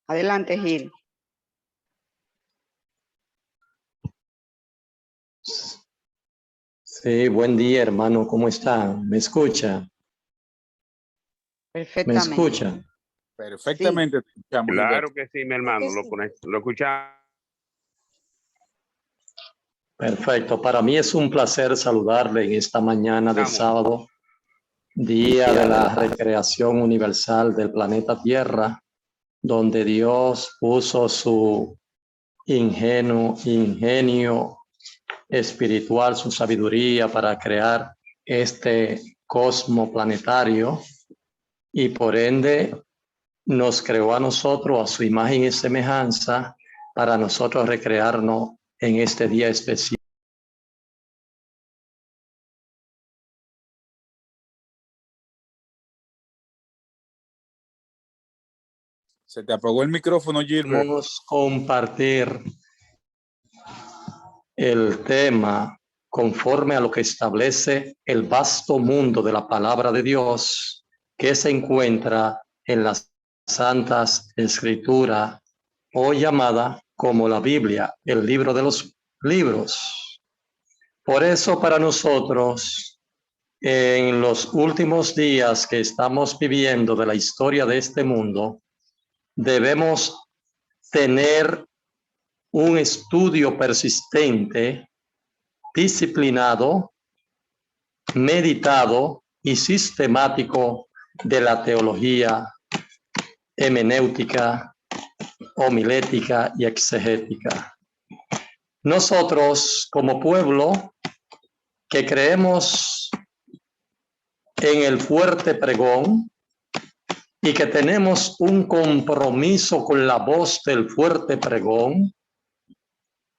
Adelante, Gil. Sí, buen día, hermano. ¿Cómo está? ¿Me escucha? ¿Me Perfectamente. escucha? Perfectamente. Sí. Claro que sí, mi hermano. Sí. Lo escuchamos. Perfecto. Para mí es un placer saludarle en esta mañana de sábado, día de la recreación universal del planeta Tierra, donde Dios puso su ingenio espiritual, su sabiduría para crear este cosmo planetario y por ende nos creó a nosotros a su imagen y semejanza para nosotros recrearnos en este día especial. Se te apagó el micrófono, Gilbert. Vamos a compartir el tema conforme a lo que establece el vasto mundo de la palabra de Dios que se encuentra en las Santas Escrituras o llamada como la Biblia, el libro de los libros. Por eso para nosotros, en los últimos días que estamos viviendo de la historia de este mundo, debemos tener un estudio persistente, disciplinado, meditado y sistemático de la teología hermenéutica, homilética y exegética. Nosotros, como pueblo que creemos en el fuerte pregón y que tenemos un compromiso con la voz del fuerte pregón,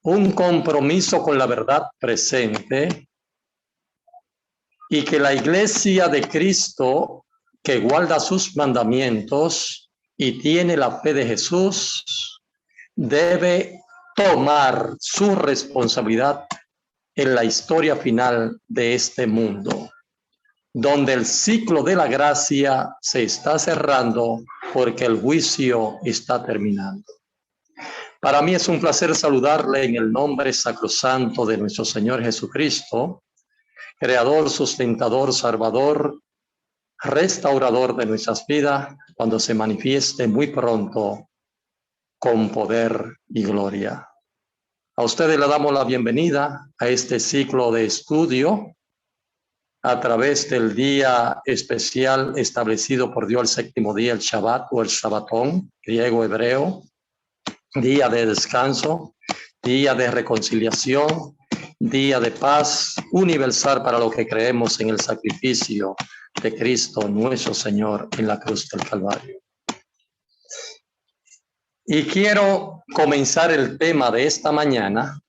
un compromiso con la verdad presente, y que la Iglesia de Cristo, que guarda sus mandamientos y tiene la fe de Jesús, debe tomar su responsabilidad en la historia final de este mundo, donde el ciclo de la gracia se está cerrando porque el juicio está terminando. Para mí es un placer saludarle en el nombre sacrosanto de nuestro Señor Jesucristo, Creador, sustentador, salvador, restaurador de nuestras vidas, cuando se manifieste muy pronto con poder y gloria. A ustedes le damos la bienvenida a este ciclo de estudio a través del día especial establecido por Dios, el séptimo día, el Shabbat o el Shabbatón, griego hebreo, día de descanso, día de reconciliación, día de paz universal para los que creemos en el sacrificio de Cristo nuestro Señor en la cruz del Calvario. Y quiero comenzar el tema de esta mañana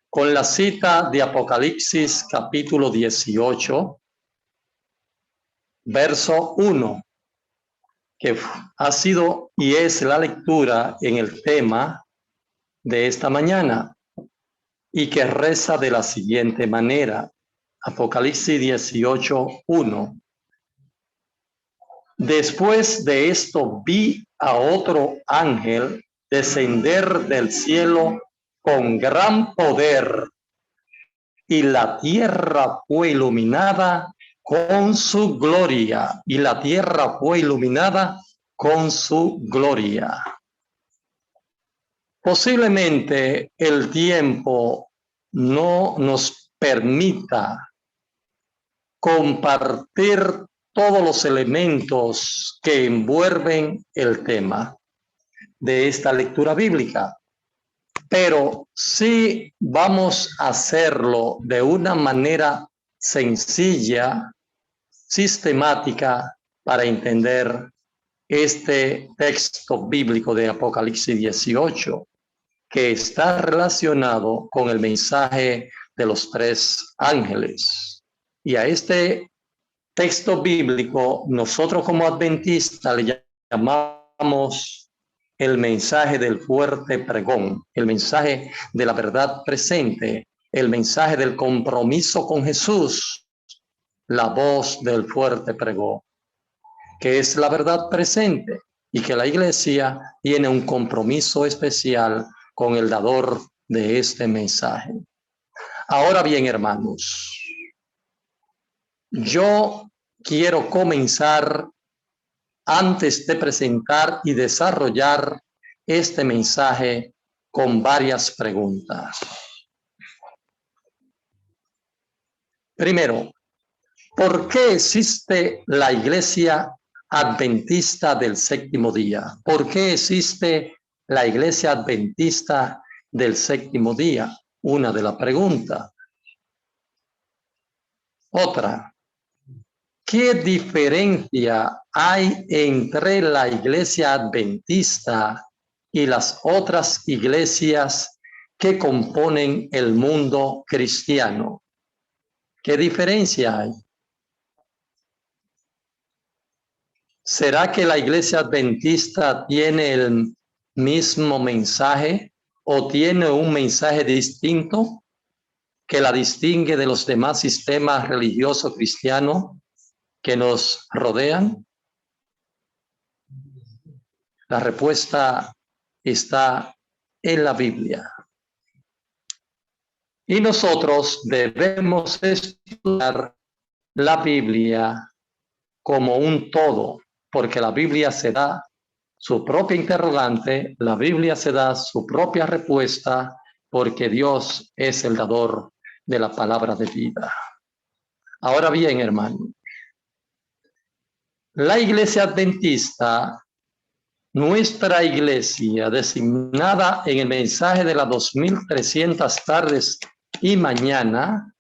con la cita de Apocalipsis capítulo 18, verso 1, que ha sido y es la lectura en el tema de esta mañana y que reza de la siguiente manera. Apocalipsis 18, 1. Después de esto vi a otro ángel descender del cielo con gran poder, y la tierra fue iluminada con su gloria, y la tierra fue iluminada con su gloria. Posiblemente el tiempo no nos permita compartir todos los elementos que envuelven el tema de esta lectura bíblica, pero sí vamos a hacerlo de una manera sencilla, sistemática, para entender este texto bíblico de Apocalipsis 18, que está relacionado con el mensaje de los tres ángeles. Y a este texto bíblico, nosotros como adventistas le llamamos el mensaje del fuerte pregón, el mensaje de la verdad presente, el mensaje del compromiso con Jesús, la voz del fuerte pregón, que es la verdad presente. y que la iglesia tiene un compromiso especial con el dador de este mensaje. Ahora bien, hermanos, yo quiero comenzar antes de presentar y desarrollar este mensaje con varias preguntas. Primero, ¿por qué existe la Iglesia Adventista del Séptimo Día? ¿Por qué existe la Iglesia Adventista del Séptimo Día? Una de las preguntas. Otra, ¿qué diferencia hay entre la Iglesia Adventista y las otras iglesias que componen el mundo cristiano? ¿Qué diferencia hay? ¿Será que la Iglesia Adventista tiene el mismo mensaje o tiene un mensaje distinto que la distingue de los demás sistemas religiosos cristianos que nos rodean? La respuesta está en la Biblia. Y nosotros debemos estudiar la Biblia como un todo, porque la Biblia se da su propia interrogante, la Biblia se da su propia respuesta, porque Dios es el dador de la palabra de vida. Ahora bien, hermano, la Iglesia Adventista, nuestra iglesia designada en el mensaje de las 2300 tardes y mañana,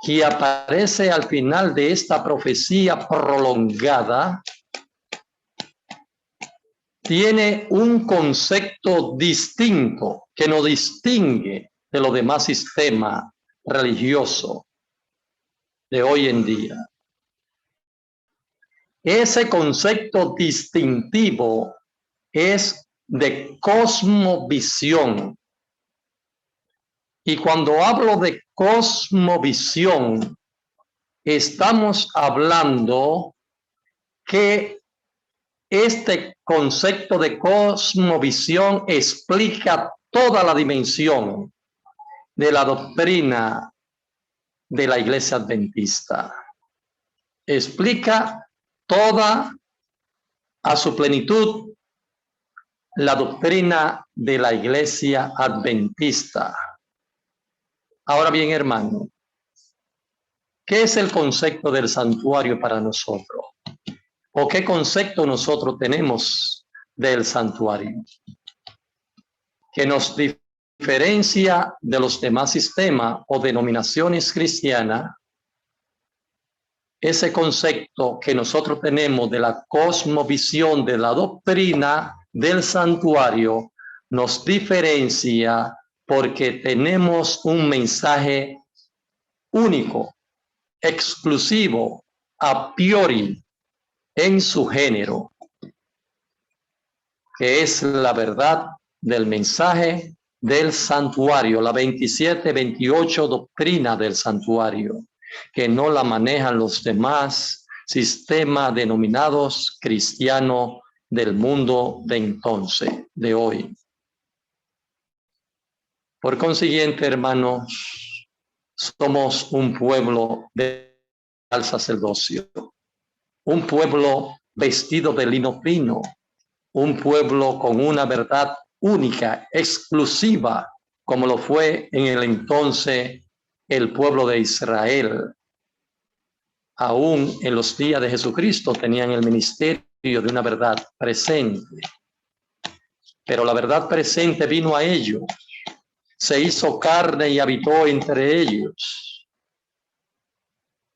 que aparece al final de esta profecía prolongada, tiene un concepto distinto que nos distingue de los demás sistemas religiosos de hoy en día. Ese concepto distintivo es de cosmovisión. Y cuando hablo de cosmovisión, estamos hablando que este concepto de cosmovisión explica toda la dimensión de la doctrina de la Iglesia Adventista. Explica toda a su plenitud la doctrina de la Iglesia Adventista. Ahora bien, hermano, ¿qué es el concepto del santuario para nosotros? ¿O qué concepto nosotros tenemos del santuario? Que nos diferencia de los demás sistemas o denominaciones cristianas. Ese concepto que nosotros tenemos de la cosmovisión de la doctrina del santuario nos diferencia porque tenemos un mensaje único, exclusivo, a priori en su género, que es la verdad del mensaje del santuario, la 27-28 doctrina del santuario, que no la manejan los demás sistemas denominados cristianos del mundo de entonces, de hoy. Por consiguiente, hermanos, somos un pueblo al sacerdocio, un pueblo vestido de lino fino, un pueblo con una verdad única, exclusiva, como lo fue en el entonces el pueblo de Israel. Aún en los días de Jesucristo tenían el ministerio de una verdad presente. Pero la verdad presente vino a ellos, se hizo carne y habitó entre ellos.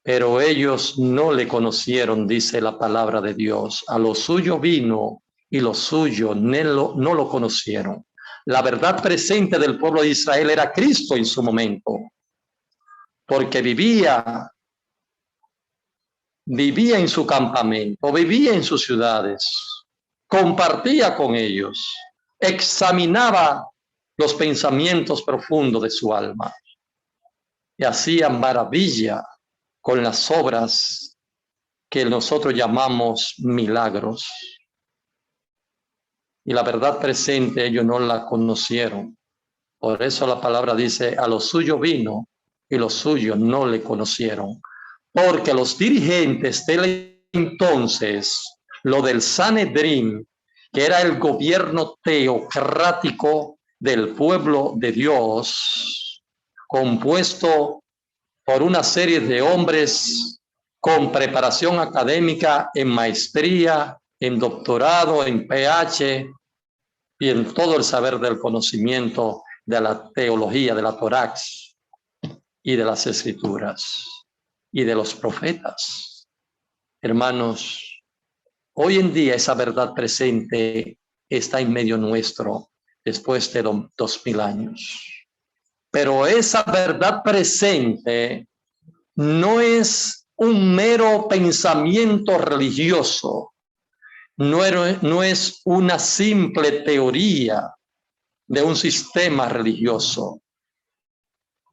Pero ellos no le conocieron, dice la palabra de Dios. A lo suyo vino y los suyos no lo conocieron. La verdad presente del pueblo de Israel era Cristo en su momento, porque vivía en su campamento, vivía en sus ciudades, compartía con ellos, examinaba los pensamientos profundos de su alma y hacía maravilla con las obras que nosotros llamamos milagros. y la verdad presente ellos no la conocieron. Por eso la palabra dice, a lo suyo vino y los suyos no le conocieron. Porque los dirigentes de entonces, lo del Sanedrín, que era el gobierno teocrático del pueblo de Dios, compuesto por una serie de hombres con preparación académica en maestría, en doctorado, en PH y en todo el saber del conocimiento de la teología, de la Torá y de las escrituras y de los profetas. Hermanos, hoy en día esa verdad presente está en medio nuestro después de 2000 años. Pero esa verdad presente no es un mero pensamiento religioso, no es una simple teoría de un sistema religioso.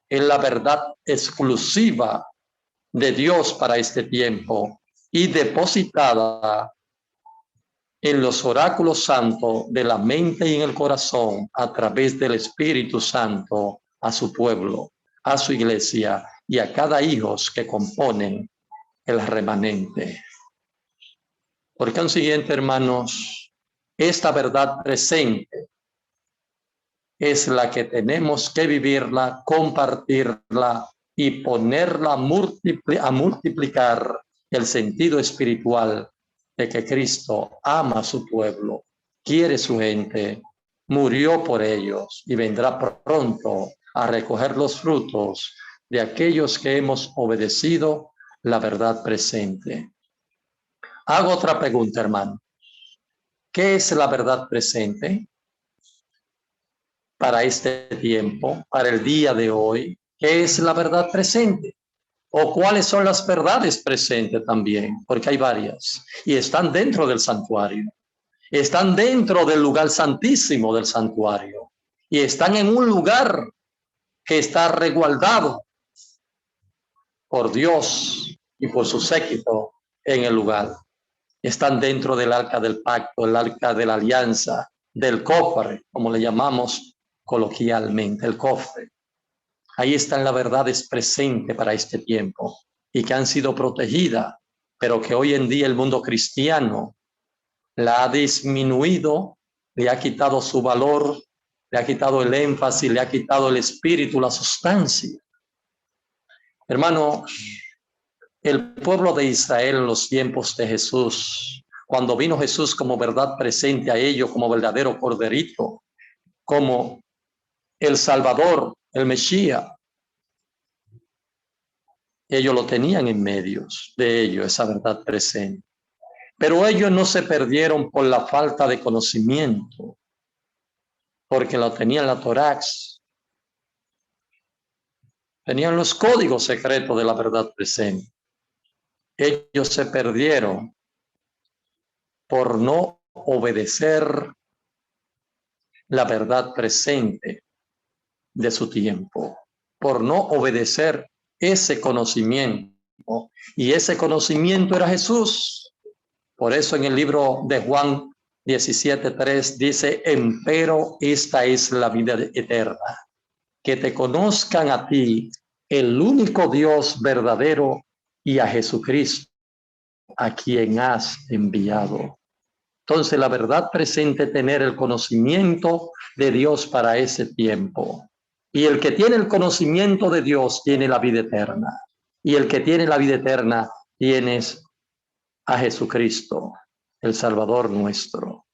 Es la verdad exclusiva de Dios para este tiempo y depositada en los oráculos santos de la mente y en el corazón a través del Espíritu Santo a su pueblo, a su iglesia y a cada hijo que componen el remanente. Por consiguiente, hermanos, esta verdad presente es la que tenemos que vivirla, compartirla y ponerla a multiplicar el sentido espiritual de que Cristo ama a su pueblo, quiere su gente, murió por ellos y vendrá pronto a recoger los frutos de aquellos que hemos obedecido la verdad presente. Hago otra pregunta, hermano. ¿Qué es la verdad presente para este tiempo, para el día de hoy? ¿Qué es la verdad presente? ¿O cuáles son las verdades presentes también? Porque hay varias y están dentro del santuario. Están dentro del lugar santísimo del santuario y están en un lugar que está resguardado por Dios y por su séquito en el lugar. Están dentro del arca del pacto, el arca de la alianza, del cofre, como le llamamos coloquialmente, el cofre. Ahí están las verdades presentes para este tiempo y que han sido protegidas, pero que hoy en día el mundo cristiano la ha disminuido, le ha quitado su valor, le ha quitado el énfasis, le ha quitado el espíritu, la sustancia. Hermanos, el pueblo de Israel en los tiempos de Jesús, cuando vino Jesús como verdad presente a ellos, como verdadero corderito, como el Salvador, el Mesías, ellos lo tenían en medio de ellos, esa verdad presente. Pero ellos no se perdieron por la falta de conocimiento, porque lo tenían la Torá, tenían los códigos secretos de la verdad presente. Ellos se perdieron por no obedecer la verdad presente de su tiempo, por no obedecer ese conocimiento. Y ese conocimiento era Jesús. Por eso en el libro de Juan 17:3 dice, empero esta es la vida eterna, que te conozcan a ti, el único Dios verdadero, y a Jesucristo, a quien has enviado. Entonces la verdad presente, tener el conocimiento de Dios para ese tiempo. Y el que tiene el conocimiento de Dios tiene la vida eterna. Y el que tiene la vida eterna tiene a Jesucristo, el Salvador nuestro.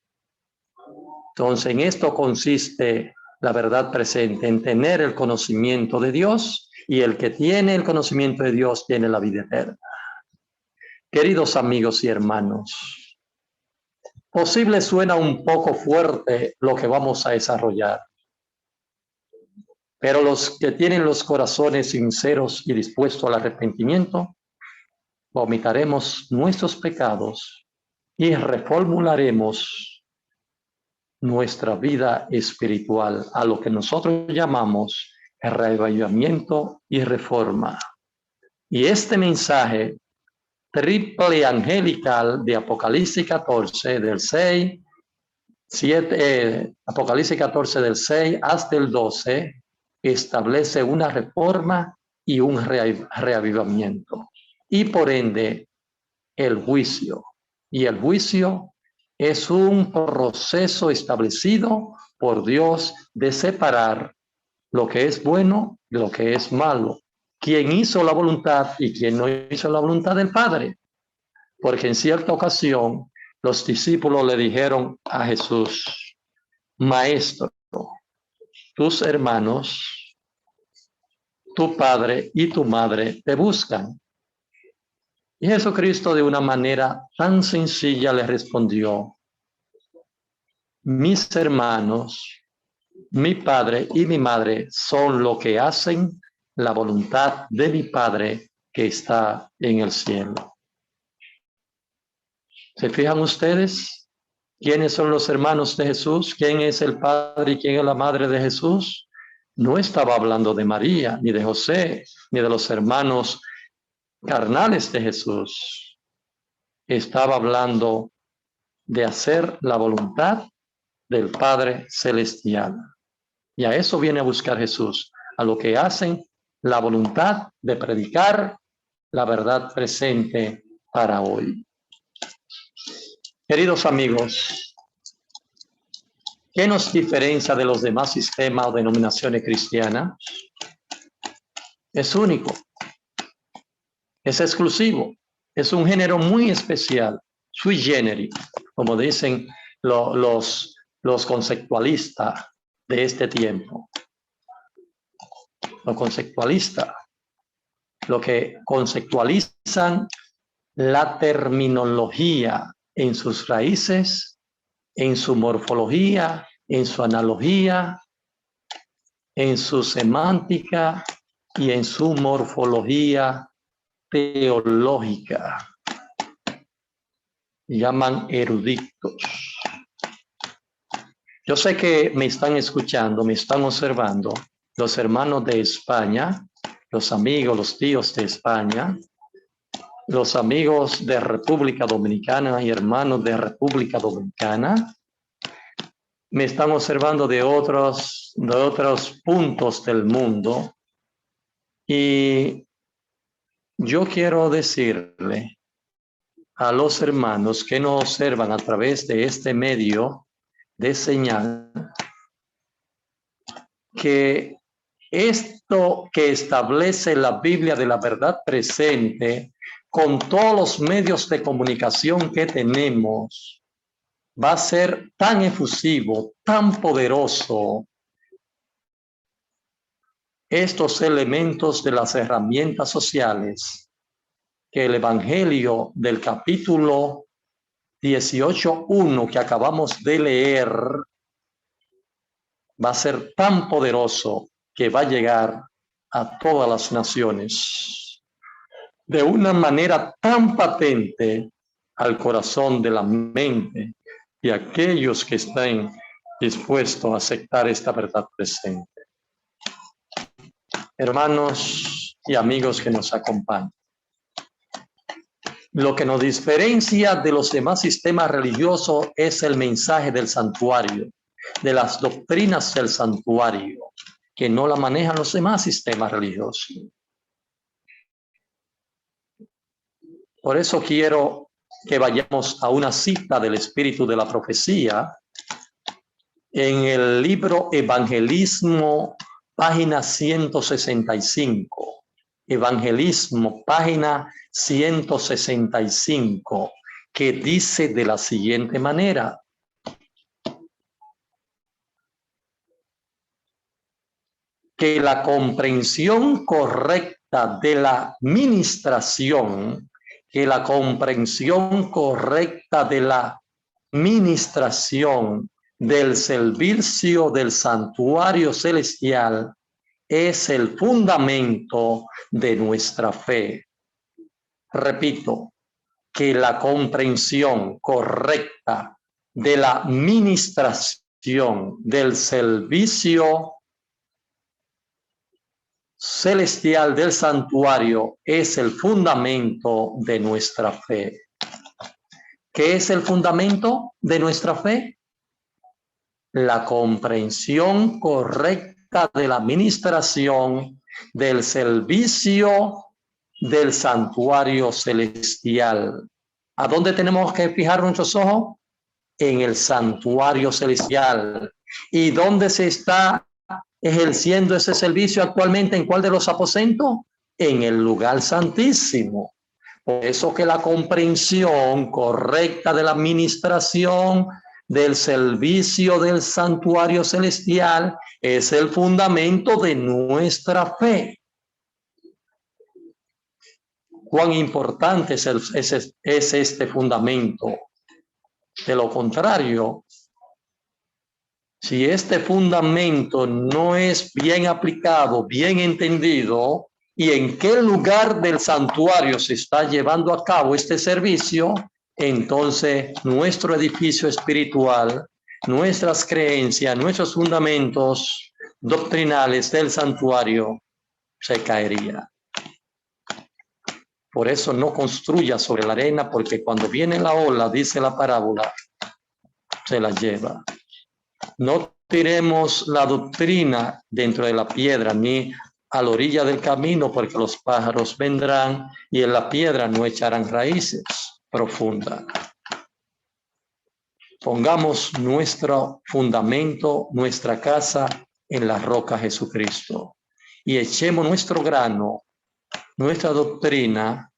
Entonces en esto consiste la verdad presente, en tener el conocimiento de Dios, y el que tiene el conocimiento de Dios tiene la vida eterna. Queridos amigos y hermanos, posible suena un poco fuerte lo que vamos a desarrollar, pero los que tienen los corazones sinceros y dispuestos al arrepentimiento, vomitaremos nuestros pecados y reformularemos nuestra vida espiritual a lo que nosotros llamamos el reavivamiento y reforma. Y este mensaje triple angelical de Apocalipsis 14, del 6 Apocalipsis 14 del 6 hasta el 12 establece una reforma y un reavivamiento. Y por ende, el juicio. Y el juicio es un proceso establecido por Dios de separar lo que es bueno de lo que es malo. Quien hizo la voluntad y quien no hizo la voluntad del Padre. Porque en cierta ocasión los discípulos le dijeron a Jesús: Maestro, tus hermanos, tu padre y tu madre te buscan. Y Jesucristo de una manera tan sencilla le respondió: mis hermanos, mi padre y mi madre son los que hacen la voluntad de mi Padre que está en el cielo. ¿Se fijan ustedes quiénes son los hermanos de Jesús? ¿Quién es el padre y quién es la madre de Jesús? No estaba hablando de María, ni de José, ni de los hermanos carnales de Jesús. Estaba hablando de hacer la voluntad del Padre Celestial. Y a eso viene a buscar Jesús, a lo que hacen la voluntad de predicar la verdad presente para hoy. Queridos amigos, ¿qué nos diferencia de los demás sistemas o denominaciones cristianas? Es único, es exclusivo, es un género muy especial, sui generis, como dicen los conceptualistas de este tiempo. Los conceptualistas, lo que conceptualizan la terminología en sus raíces, en su morfología, en su analogía, en su semántica y en su morfología teológica. Llaman eruditos. Yo sé que me están escuchando, me están observando los hermanos de España, los amigos, los tíos de España, los amigos de República Dominicana y hermanos de República Dominicana. Me están observando de otros puntos del mundo. Y yo quiero decirle a los hermanos que nos observan a través de este medio de señal que esto que establece la Biblia de la verdad presente con todos los medios de comunicación que tenemos va a ser tan efusivo, tan poderoso, estos elementos de las herramientas sociales, que el Evangelio del capítulo 18:1 que acabamos de leer va a ser tan poderoso que va a llegar a todas las naciones de una manera tan patente al corazón de la mente y aquellos que estén dispuestos a aceptar esta verdad presente. Hermanos y amigos que nos acompañan, lo que nos diferencia de los demás sistemas religiosos es el mensaje del santuario, de las doctrinas del santuario, que no la manejan los demás sistemas religiosos. Por eso quiero que vayamos a una cita del Espíritu de la Profecía en el libro Evangelismo, página 165. Evangelismo, página 165, que dice de la siguiente manera: que la comprensión correcta de la ministración, del servicio del santuario celestial es el fundamento de nuestra fe. Repito, que la comprensión correcta de la ministración del servicio celestial del santuario es el fundamento de nuestra fe. ¿Qué es el fundamento de nuestra fe? la comprensión correcta de la administración del servicio del santuario celestial. ¿A dónde tenemos que fijar nuestros ojos? En el santuario celestial. ¿Y dónde se está ejerciendo ese servicio actualmente? ¿En cuál de los aposentos? En el lugar santísimo. Por eso que la comprensión correcta de la administración del servicio del santuario celestial es el fundamento de nuestra fe. Cuán importante es este fundamento. De lo contrario, si este fundamento no es bien aplicado, bien entendido, y en qué lugar del santuario se está llevando a cabo este servicio, entonces nuestro edificio espiritual, nuestras creencias, nuestros fundamentos doctrinales del santuario se caería. Por eso no construya sobre la arena, porque cuando viene la ola, dice la parábola, se la lleva. No tiremos la doctrina dentro de la piedra, ni a la orilla del camino, porque los pájaros vendrán y en la piedra no echarán raíces profundas. Pongamos nuestro fundamento, nuestra casa en la roca Jesucristo y echemos nuestro grano, nuestra doctrina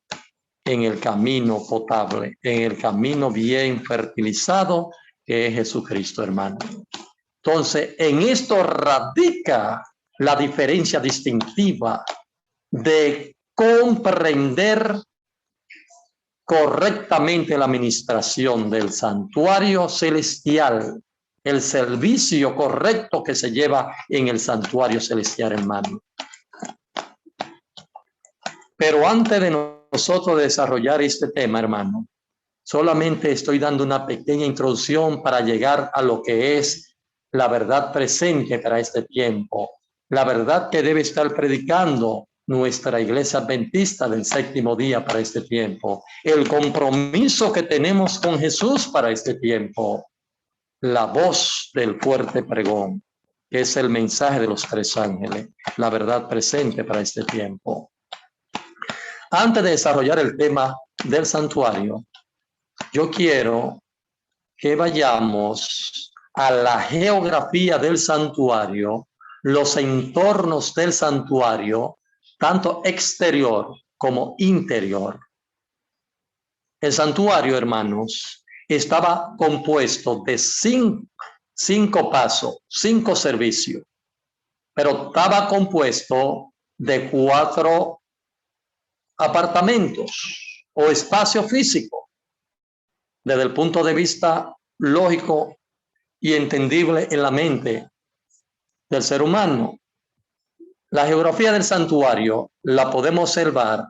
en el camino potable, en el camino bien fertilizado que es Jesucristo, hermano. Entonces, en esto radica la diferencia distintiva de comprender correctamente la administración del santuario celestial, el servicio correcto que se lleva en el santuario celestial, hermano. Pero antes de nosotros desarrollar este tema, hermano, solamente estoy dando una pequeña introducción para llegar a lo que es la verdad presente para este tiempo, la verdad que debe estar predicando nuestra iglesia adventista del séptimo día para este tiempo, el compromiso que tenemos con Jesús para este tiempo, la voz del fuerte pregón, que es el mensaje de los tres ángeles, la verdad presente para este tiempo. Antes de desarrollar el tema del santuario, yo quiero que vayamos a la geografía del santuario, los entornos del santuario, tanto exterior como interior. El santuario, hermanos, estaba compuesto de cinco pasos, 5 servicios, pero estaba compuesto de 4 apartamentos o espacio físico, desde el punto de vista lógico y entendible en la mente del ser humano. La geografía del santuario la podemos observar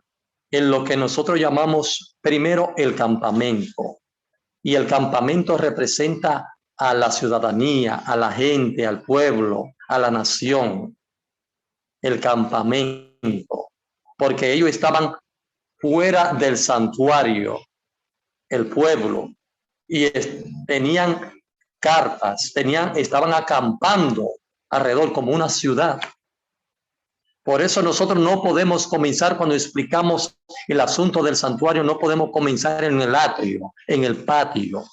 en lo que nosotros llamamos primero el campamento. Y el campamento representa a la ciudadanía, a la gente, al pueblo, a la nación. El campamento, porque ellos estaban fuera del santuario, el pueblo, y tenían carpas, estaban acampando alrededor como una ciudad. Por eso nosotros no podemos comenzar cuando explicamos el asunto del santuario, no podemos comenzar en el atrio, en el patio.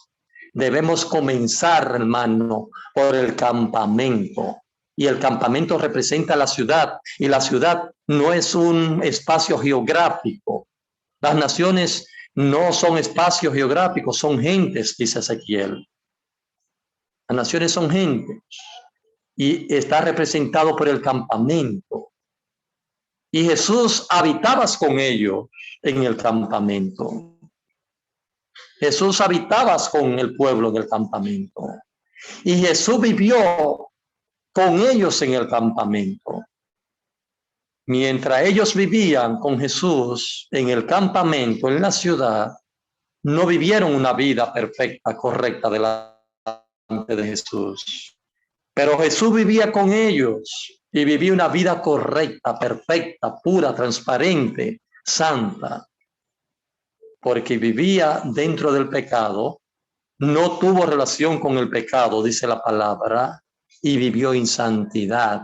Debemos comenzar, hermano, por el campamento. Y el campamento representa la ciudad, y la ciudad no es un espacio geográfico. Las naciones no son espacios geográficos, son gentes, dice Ezequiel. Las naciones son gentes y está representado por el campamento. Y Jesús habitaba con ellos en el campamento. Jesús habitaba con el pueblo del campamento. Y Jesús vivió con ellos en el campamento. Mientras ellos vivían con Jesús en el campamento, en la ciudad, no vivieron una vida perfecta, correcta delante de Jesús. Pero Jesús vivía con ellos y vivía una vida correcta, perfecta, pura, transparente, santa, porque vivía dentro del pecado no tuvo relación con el pecado, dice la palabra, y vivió en santidad,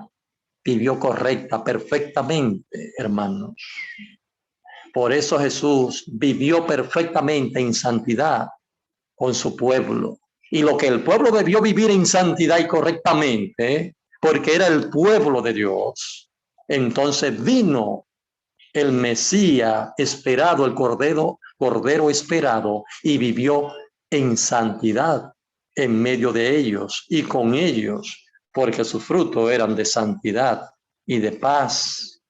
vivió correcta, perfectamente, hermanos. Por eso Jesús vivió perfectamente en santidad con su pueblo. Y lo que el pueblo debió vivir en santidad y correctamente, porque era el pueblo de Dios, entonces vino el Mesías esperado, el Cordero esperado, y vivió en santidad en medio de ellos y con ellos, porque sus frutos eran de santidad y de paz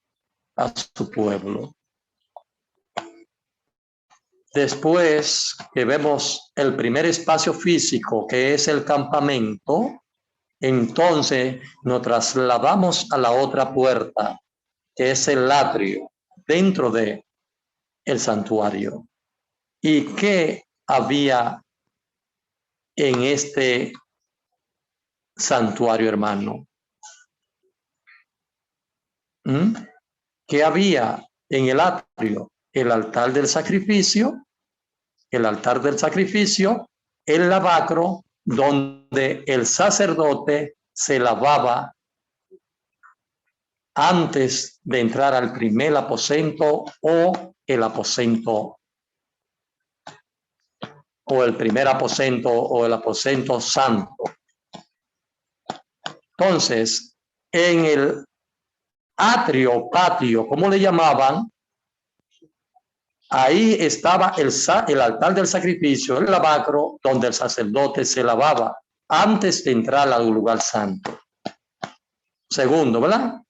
a su pueblo. Después que vemos el primer espacio físico, que es el campamento, entonces nos trasladamos a la otra puerta, que es el atrio, dentro de el santuario. ¿Y qué había en este santuario, hermano? ¿Qué había en el atrio? El altar del sacrificio, el lavacro, donde el sacerdote se lavaba antes de entrar al primer aposento o el primer aposento o el aposento santo. Entonces, en el atrio, patio, como le llamaban, ahí estaba el altar del sacrificio, el lavacro, donde el sacerdote se lavaba antes de entrar al lugar santo. Segundo, ¿verdad?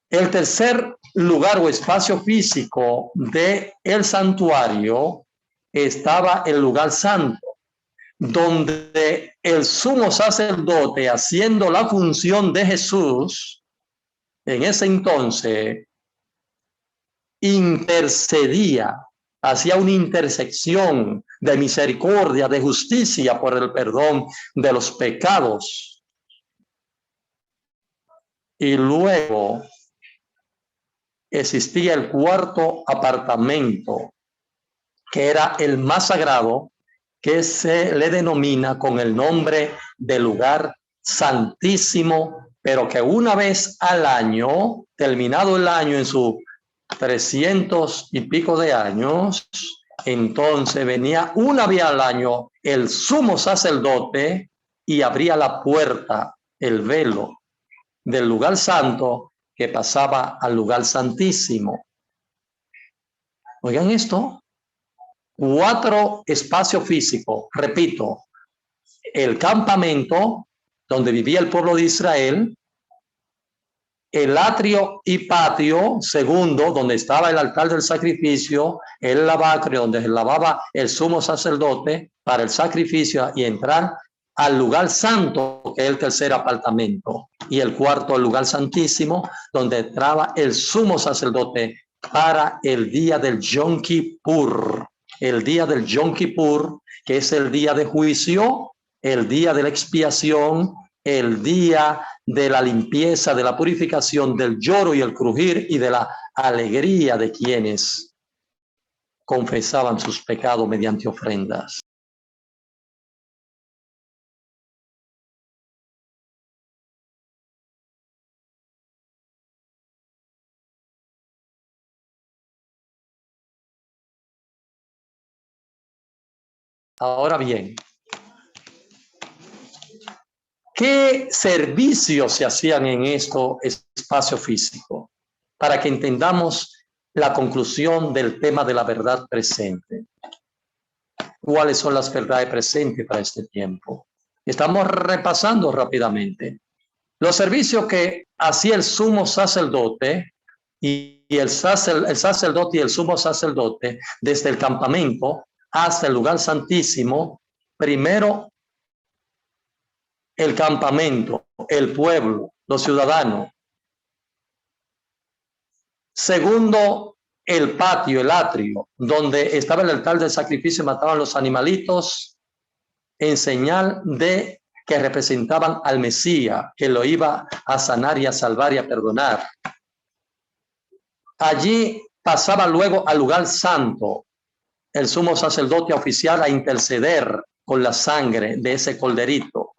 El tercer lugar o espacio físico del santuario estaba el lugar santo, donde el sumo sacerdote, haciendo la función de Jesús, en ese entonces, intercedía, hacía una intersección de misericordia, de justicia por el perdón de los pecados. Y luego existía el cuarto apartamento, que era el más sagrado, que se le denomina con el nombre de lugar santísimo, pero que una vez al año, terminado el año en su 300 y pico de años, entonces venía una vez al año el sumo sacerdote y abría la puerta, el velo del lugar santo que pasaba al lugar santísimo. Oigan esto, 4 espacios físicos, repito, el campamento donde vivía el pueblo de Israel, el atrio y patio, segundo, donde estaba el altar del sacrificio, el lavacro, donde se lavaba el sumo sacerdote para el sacrificio y entrar al lugar santo, que es el tercer apartamento, y el cuarto, el lugar santísimo, donde entraba el sumo sacerdote para el día del Yom Kippur, el día del Yom Kippur, que es el día de juicio, el día de la expiación, el día de la limpieza, de la purificación, del lloro y el crujir y de la alegría de quienes confesaban sus pecados mediante ofrendas. Ahora bien, ¿qué servicios se hacían en estos espacios físicos? Para que entendamos la conclusión del tema de la verdad presente. ¿Cuáles son las verdades presentes para este tiempo? Estamos repasando rápidamente los servicios que hacía el sumo sacerdote y el sacerdote y el sumo sacerdote desde el campamento hasta el lugar santísimo. Primero, el campamento, el pueblo, los ciudadanos. Segundo, el patio, el atrio, donde estaba el altar del sacrificio y mataban los animalitos en señal de que representaban al Mesías, que lo iba a sanar y a salvar y a perdonar. Allí pasaba luego al lugar santo, el sumo sacerdote oficial a interceder con la sangre de ese corderito.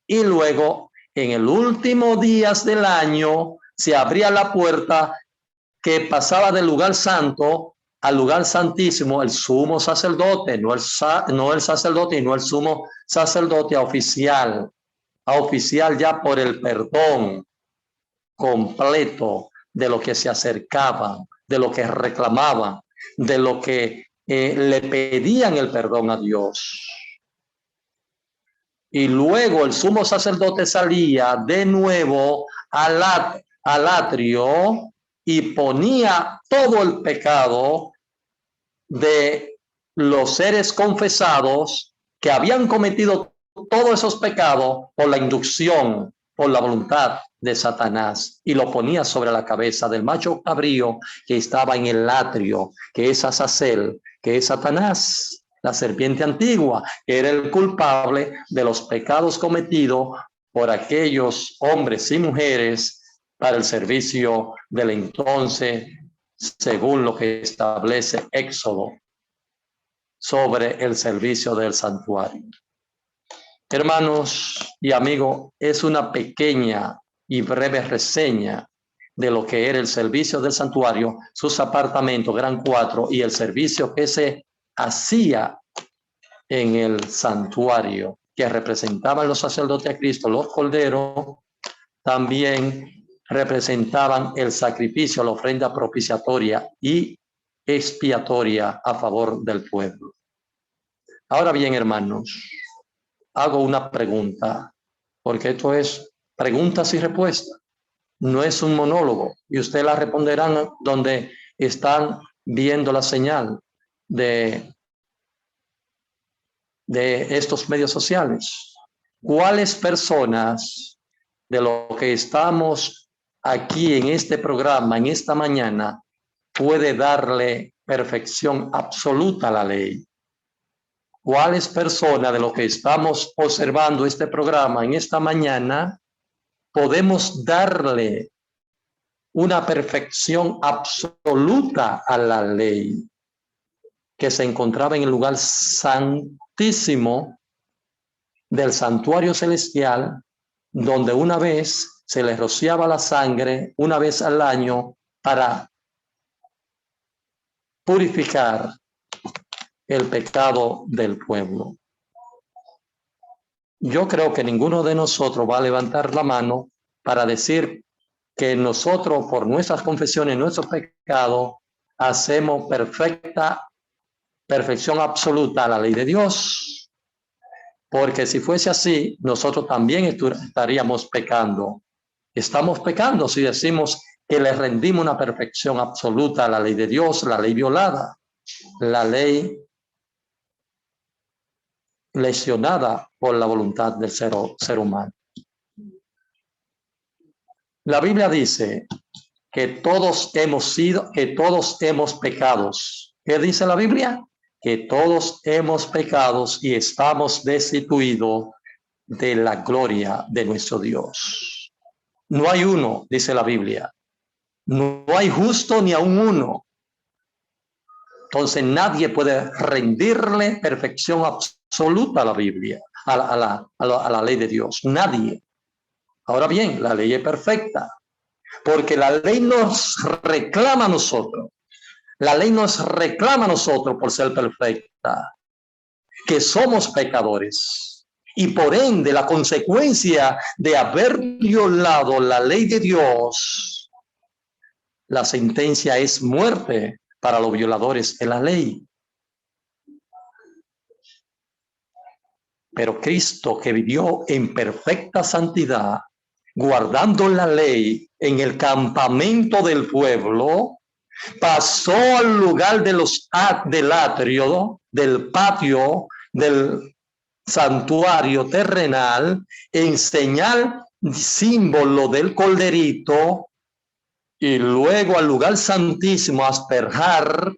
Y luego, en el último días del año, se abría la puerta que pasaba del lugar santo al lugar santísimo el sumo sacerdote, no el sacerdote y no el sumo sacerdote, a oficial ya por el perdón completo de lo que se acercaban, de lo que reclamaban, de lo que le pedían el perdón a Dios. Y luego el sumo sacerdote salía de nuevo al atrio y ponía todo el pecado de los seres confesados que habían cometido todos esos pecados por la inducción, por la voluntad de Satanás, y lo ponía sobre la cabeza del macho cabrío que estaba en el atrio, que es Azazel, que es Satanás, la serpiente antigua, que era el culpable de los pecados cometidos por aquellos hombres y mujeres para el servicio del entonces, según lo que establece Éxodo sobre el servicio del santuario. Hermanos y amigos, es una pequeña y breve reseña de lo que era el servicio del santuario, sus apartamentos, Gran 4, y el servicio que se hacía en el santuario, que representaban los sacerdotes a Cristo, los corderos, también representaban el sacrificio, la ofrenda propiciatoria y expiatoria a favor del pueblo. Ahora bien, hermanos, hago una pregunta, porque esto es preguntas y respuestas. No es un monólogo, y ustedes la responderán donde están viendo la señal de estos medios sociales. ¿Cuáles personas de lo que estamos aquí en este programa, en esta mañana, puede darle perfección absoluta a la ley? ¿Cuáles personas de lo que estamos observando este programa en esta mañana podemos darle una perfección absoluta a la ley que se encontraba en el lugar santísimo del santuario celestial, donde una vez se les rociaba la sangre, una vez al año, para purificar el pecado del pueblo? Yo creo que ninguno de nosotros va a levantar la mano para decir que nosotros, por nuestras confesiones, nuestros pecados, hacemos perfección absoluta a la ley de Dios. Porque si fuese así, nosotros también estaríamos pecando. Estamos pecando si decimos que le rendimos una perfección absoluta a la ley de Dios, la ley violada, la ley lesionada por la voluntad del ser humano. La Biblia dice que todos hemos pecado. ¿Qué dice la Biblia? Que todos hemos pecado y estamos destituidos de la gloria de nuestro Dios. No hay uno, dice la Biblia. No hay justo ni aun uno. Entonces nadie puede rendirle perfección absoluta a la Biblia, a la ley de Dios. Nadie. Ahora bien, la ley es perfecta, porque la ley nos reclama a nosotros. La ley nos reclama a nosotros por ser perfecta, que somos pecadores. Y por ende, la consecuencia de haber violado la ley de Dios, la sentencia es muerte para los violadores de la ley. Pero Cristo, que vivió en perfecta santidad, guardando la ley en el campamento del pueblo, pasó al lugar del atrio, del patio, del santuario terrenal, en señal, símbolo del corderito, y luego al lugar santísimo a asperjar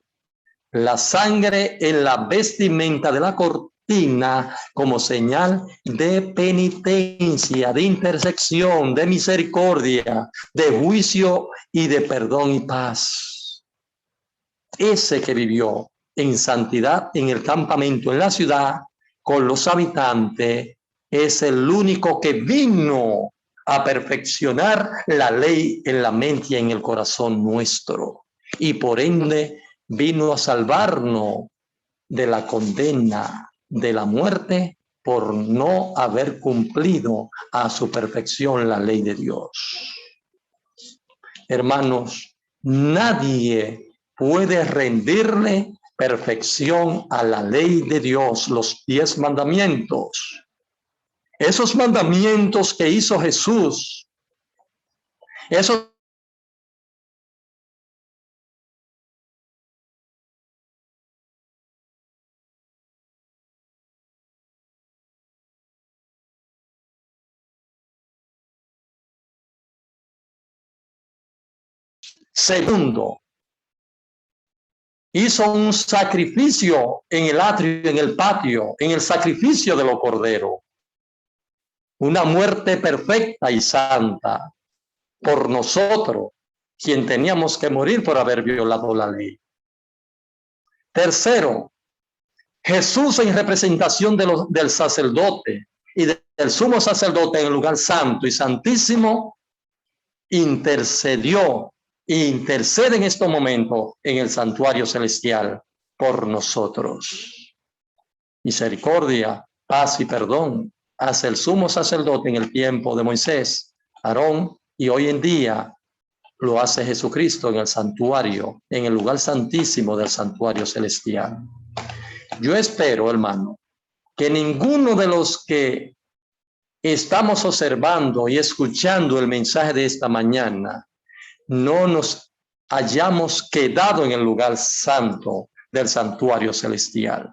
la sangre en la vestimenta de la cortina como señal de penitencia, de intersección, de misericordia, de juicio y de perdón y paz. Ese que vivió en santidad en el campamento, en la ciudad, con los habitantes, es el único que vino a perfeccionar la ley en la mente y en el corazón nuestro. Y por ende vino a salvarnos de la condena de la muerte por no haber cumplido a su perfección la ley de Dios. Hermanos, nadie puede rendirle perfección a la ley de Dios, los 10 mandamientos. Esos mandamientos que hizo Jesús, esos segundo, hizo un sacrificio en el atrio, en el patio, en el sacrificio de los corderos. Una muerte perfecta y santa por nosotros, quien teníamos que morir por haber violado la ley. Tercero, Jesús en representación del sacerdote y del sumo sacerdote en el lugar santo y santísimo, intercedió e intercede en estos momentos en el santuario celestial por nosotros. Misericordia, paz y perdón hace el sumo sacerdote en el tiempo de Moisés, Aarón, y hoy en día lo hace Jesucristo en el santuario, en el lugar santísimo del santuario celestial. Yo espero, hermano, que ninguno de los que estamos observando y escuchando el mensaje de esta mañana no nos hayamos quedado en el lugar santo del santuario celestial.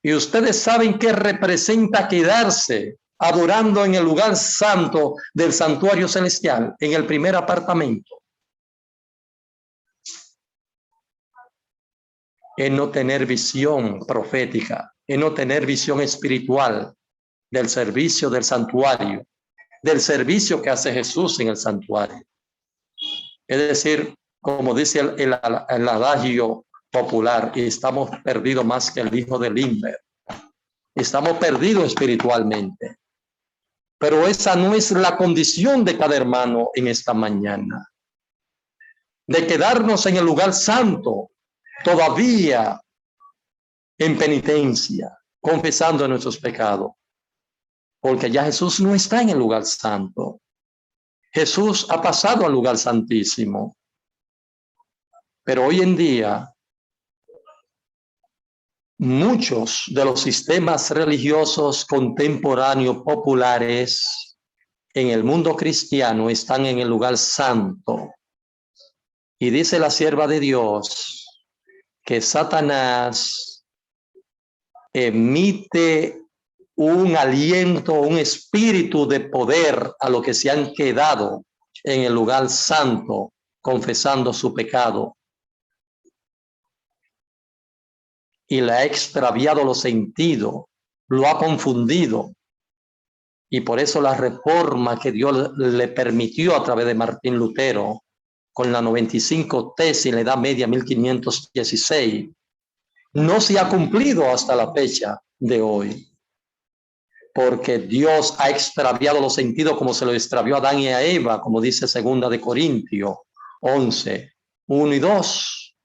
Y ustedes saben qué representa quedarse adorando en el lugar santo del santuario celestial, en el primer apartamento. En no tener visión profética, en no tener visión espiritual del servicio del santuario, del servicio que hace Jesús en el santuario. Es decir, como dice el adagio popular, estamos perdidos más que el hijo del Limber. Estamos perdidos espiritualmente. Pero esa no es la condición de cada hermano en esta mañana. De quedarnos en el lugar santo, todavía en penitencia, confesando nuestros pecados. Porque ya Jesús no está en el lugar santo. Jesús ha pasado al lugar santísimo. Pero hoy en día, muchos de los sistemas religiosos contemporáneos populares en el mundo cristiano están en el lugar santo. Y dice la sierva de Dios que Satanás emite un aliento, un espíritu de poder a los que se han quedado en el lugar santo, confesando su pecado. Y le ha extraviado los sentidos, lo ha confundido. Y por eso la reforma que Dios le permitió a través de Martín Lutero, con la 95 tesis en la Edad Media 1516, no se ha cumplido hasta la fecha de hoy. Porque Dios ha extraviado los sentidos como se lo extravió a Adán y a Eva, como dice 2 de Corintios 11, 1 y 2.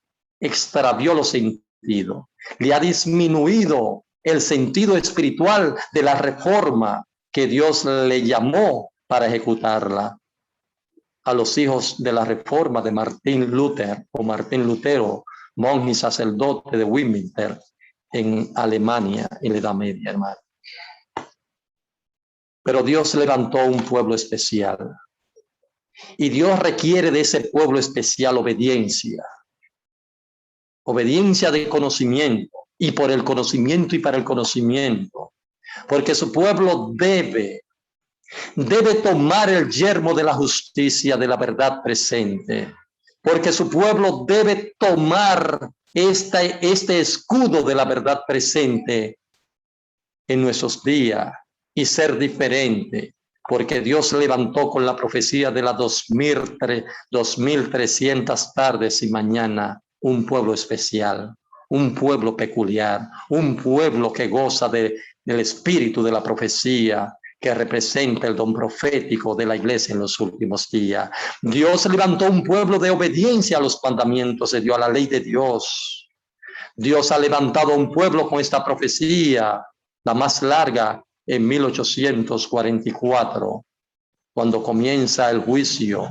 Extravió los sentidos. Le ha disminuido el sentido espiritual de la reforma que Dios le llamó para ejecutarla. A los hijos de la reforma de Martín Lutero o Martín Lutero, monje y sacerdote de Wittenberg en Alemania en la Edad Media, hermano. Pero Dios levantó un pueblo especial. Y Dios requiere de ese pueblo especial obediencia. Obediencia de conocimiento. Y por el conocimiento y para el conocimiento. Porque su pueblo debe tomar el yermo de la justicia, de la verdad presente. Porque su pueblo debe tomar este escudo de la verdad presente en nuestros días y ser diferente. Porque Dios levantó con la profecía de las 2300 tardes y mañana un pueblo especial. un pueblo peculiar, un pueblo que goza del espíritu de la profecía, que representa el don profético de la iglesia en los últimos días. Dios levantó un pueblo de obediencia a los mandamientos de Dios, a la ley de Dios. Dios ha levantado un pueblo con esta profecía, la más larga, en 1844, cuando comienza el juicio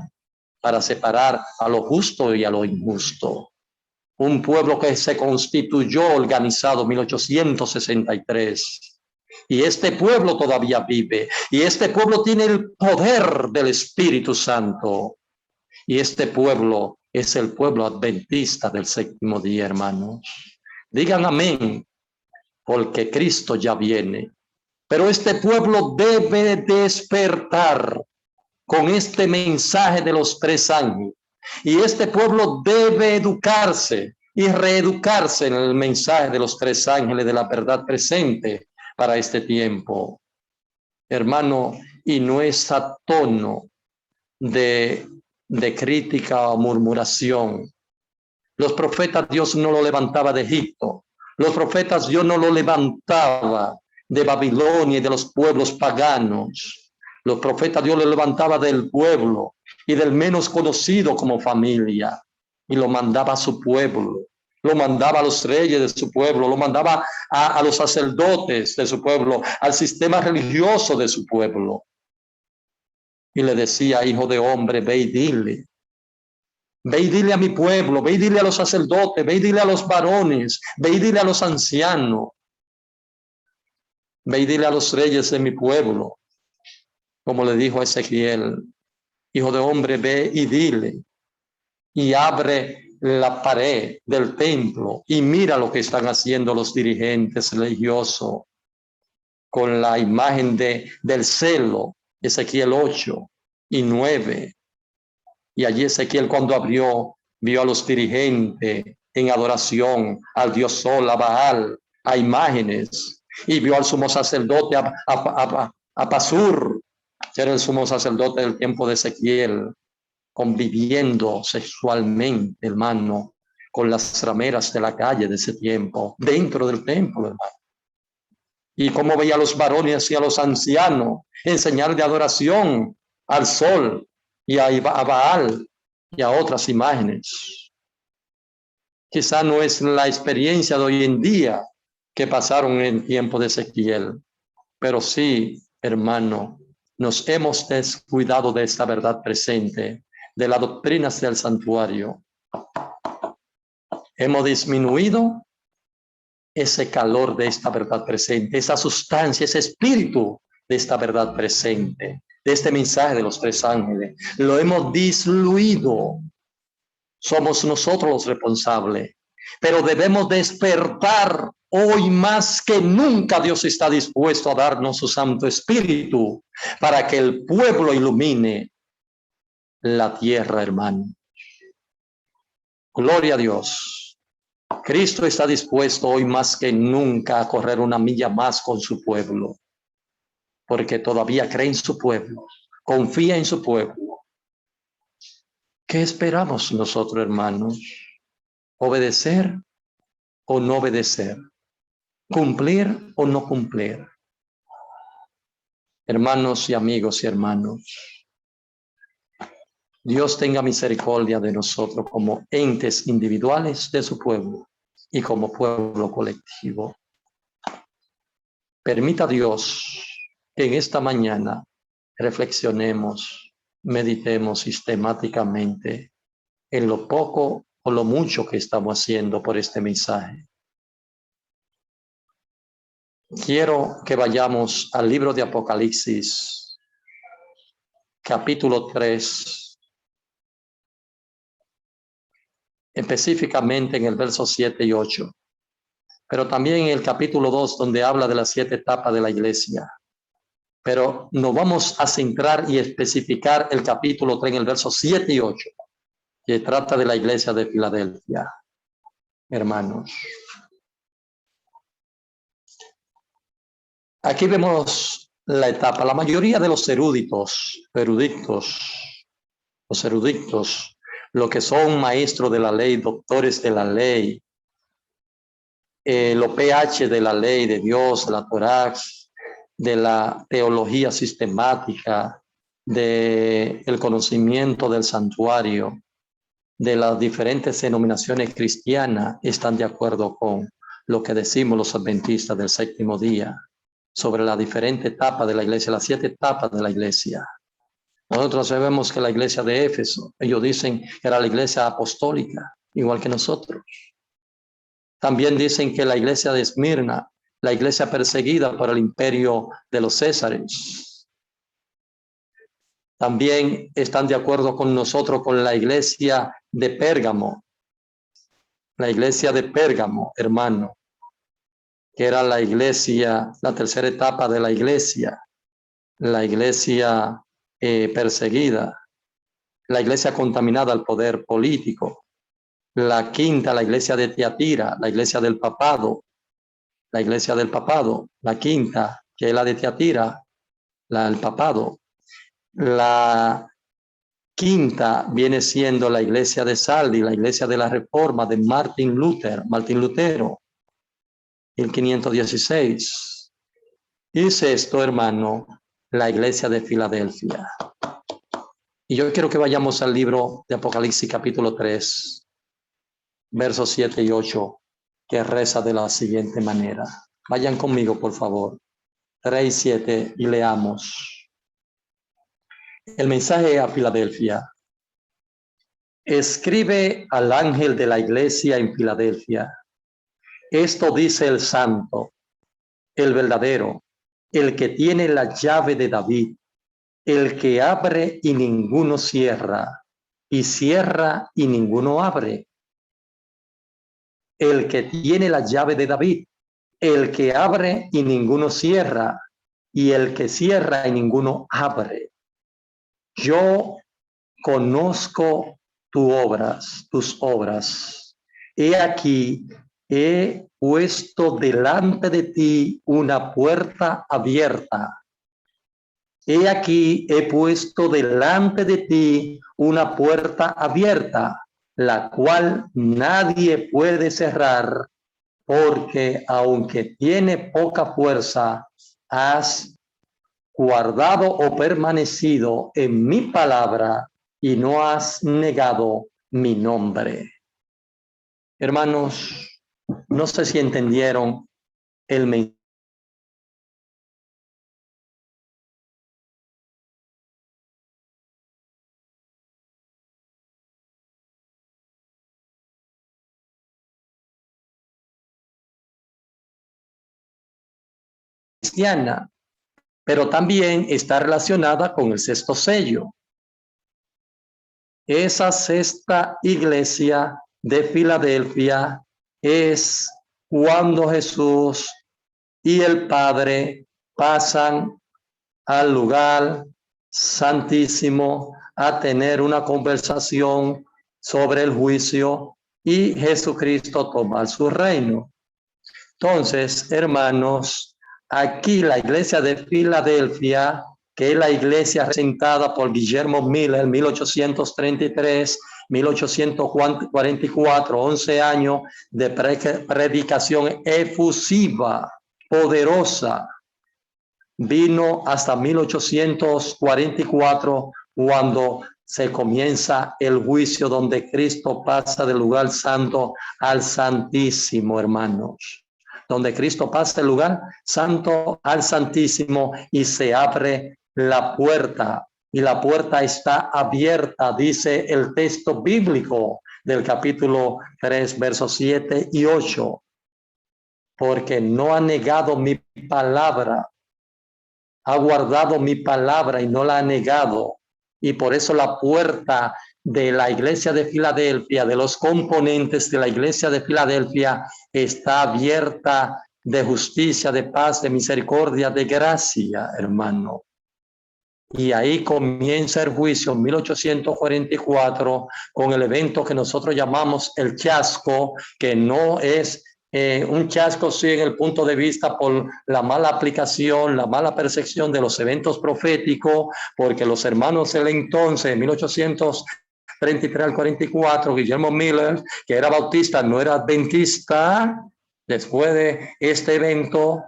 para separar a lo justo y a lo injusto. Un pueblo que se constituyó organizado en 1863. Y este pueblo todavía vive. Y este pueblo tiene el poder del Espíritu Santo. Y este pueblo es el pueblo adventista del séptimo día, hermanos. Digan amén, porque Cristo ya viene. Pero este pueblo debe despertar con este mensaje de los 3 ángeles. Y este pueblo debe educarse y reeducarse en el mensaje de los 3 ángeles de la verdad presente para este tiempo. Hermano, y no es a tono de crítica o murmuración. Los profetas Dios no lo levantaba de Egipto. Los profetas Dios no lo levantaba de Babilonia y de los pueblos paganos. Los profetas Dios lo levantaba del pueblo y del menos conocido como familia. Y lo mandaba a su pueblo. Lo mandaba a los reyes de su pueblo. Lo mandaba a los sacerdotes de su pueblo. Al sistema religioso de su pueblo. Y le decía, hijo de hombre, ve y dile. Ve y dile a mi pueblo, ve y dile a los sacerdotes, ve y dile a los varones, ve y dile a los ancianos, ve y dile a los reyes de mi pueblo, como le dijo a Ezequiel, hijo de hombre, ve y dile, y abre la pared del templo y mira lo que están haciendo los dirigentes religiosos con la imagen del celo, Ezequiel 8 y 9. Y allí Ezequiel, cuando abrió, vio a los dirigentes en adoración al dios Sol, a Baal, a imágenes, y vio al sumo sacerdote, a Pasur, que era el sumo sacerdote del tiempo de Ezequiel, conviviendo sexualmente, hermano, con las rameras de la calle de ese tiempo, dentro del templo, hermano. Y cómo veía a los varones y a los ancianos en señal de adoración al sol y a Baal y a otras imágenes. Quizá no es la experiencia de hoy en día que pasaron en tiempo de Ezequiel, pero sí, hermano, nos hemos descuidado de esta verdad presente, de las doctrinas del santuario. Hemos disminuido ese calor de esta verdad presente, esa sustancia, ese espíritu de esta verdad presente, de este mensaje de los 3 ángeles. Lo hemos disluido. Somos nosotros los responsables, pero debemos despertar hoy más que nunca. Dios está dispuesto a darnos su Santo Espíritu para que el pueblo ilumine la tierra, hermano. Gloria a Dios. Cristo está dispuesto hoy más que nunca a correr una milla más con su pueblo, porque todavía cree en su pueblo, confía en su pueblo. ¿Qué esperamos nosotros, hermanos? ¿Obedecer o no obedecer? ¿Cumplir o no cumplir? Hermanos y amigos y hermanos, Dios tenga misericordia de nosotros como entes individuales de su pueblo y como pueblo colectivo. Permita Dios que en esta mañana reflexionemos, meditemos sistemáticamente en lo poco o lo mucho que estamos haciendo por este mensaje. Quiero que vayamos al libro de Apocalipsis, capítulo 3, específicamente en el verso 7 y 8, pero también en el capítulo 2, donde habla de las 7 etapas de la iglesia. Pero nos vamos a centrar y especificar el capítulo 3 en el verso 7 y 8, que trata de la iglesia de Filadelfia. Hermanos, aquí vemos la etapa. La mayoría de los eruditos, lo que son maestros de la ley, doctores de la ley, los pH de la ley de Dios, la Torá, de la teología sistemática, del conocimiento del santuario, de las diferentes denominaciones cristianas, están de acuerdo con lo que decimos los adventistas del séptimo día sobre la diferente etapa de la iglesia, las 7 etapas de la iglesia. Nosotros sabemos que la iglesia de Éfeso, ellos dicen que era la iglesia apostólica, igual que nosotros. También dicen que la iglesia de Esmirna, la iglesia perseguida por el imperio de los Césares. También están de acuerdo con nosotros con la iglesia de Pérgamo. La iglesia de Pérgamo, hermano, que era la iglesia, la tercera etapa de la iglesia perseguida, la iglesia contaminada al poder político. La quinta, la iglesia de Tiatira, la iglesia del papado, la quinta, que es la de Tiatira, el papado. La quinta viene siendo la iglesia de Sardi, la iglesia de la Reforma de Martín Lutero, 1516. Y sexto, hermano, la iglesia de Filadelfia. Y yo quiero que vayamos al libro de Apocalipsis capítulo 3, versos 7 y 8, que reza de la siguiente manera. Vayan conmigo, por favor. 3 y 7 y leamos. El mensaje a Filadelfia. Escribe al ángel de la iglesia en Filadelfia. Esto dice el santo, el verdadero, el que tiene la llave de David, el que abre y ninguno cierra, y cierra y ninguno abre. El que tiene la llave de David, el que abre y ninguno cierra, y el que cierra y ninguno abre. Yo conozco tus obras. He aquí, he puesto delante de ti una puerta abierta. He aquí, he puesto delante de ti una puerta abierta, la cual nadie puede cerrar, porque aunque tiene poca fuerza, has guardado o permanecido en mi palabra y no has negado mi nombre. Hermanos, no sé si entendieron el mensaje cristiana, pero también está relacionada con el sexto sello. Esa sexta iglesia de Filadelfia es cuando Jesús y el Padre pasan al lugar santísimo a tener una conversación sobre el juicio y Jesucristo toma su reino. Entonces, hermanos, aquí la iglesia de Filadelfia, que es la iglesia representada por Guillermo Miller, 1833-1844, 11 años de predicación efusiva, poderosa. Vino hasta 1844, cuando se comienza el juicio donde Cristo pasa del lugar santo al santísimo, hermanos. Donde Cristo pasa del lugar santo al santísimo y se abre la puerta. Y la puerta está abierta, dice el texto bíblico del capítulo 3, versos 7 y 8. Porque no ha negado mi palabra. Ha guardado mi palabra y no la ha negado. Y por eso la puerta de la iglesia de Filadelfia, de los componentes de la iglesia de Filadelfia, está abierta de justicia, de paz, de misericordia, de gracia, hermano. Y ahí comienza el juicio en 1844 con el evento que nosotros llamamos el chasco, que no es un chasco sí en el punto de vista por la mala aplicación, la mala percepción de los eventos proféticos, porque los hermanos del entonces, en 1833 al 44, Guillermo Miller, que era bautista, no era adventista, Después de este evento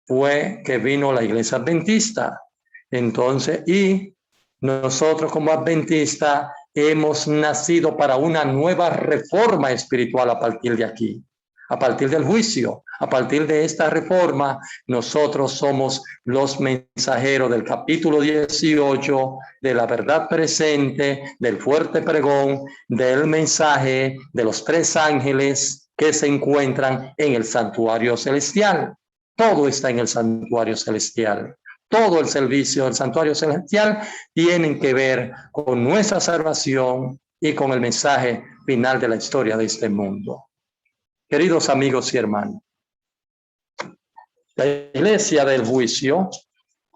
fue que vino la iglesia adventista. Entonces, y nosotros como adventistas hemos nacido para una nueva reforma espiritual a partir de aquí, a partir del juicio. A partir de esta reforma, nosotros somos los mensajeros del capítulo 18, de la verdad presente, del fuerte pregón, del mensaje de los 3 ángeles que se encuentran en el santuario celestial. Todo está en el santuario celestial. Todo el servicio del santuario celestial tiene que ver con nuestra salvación y con el mensaje final de la historia de este mundo. Queridos amigos y hermanos, la iglesia del juicio,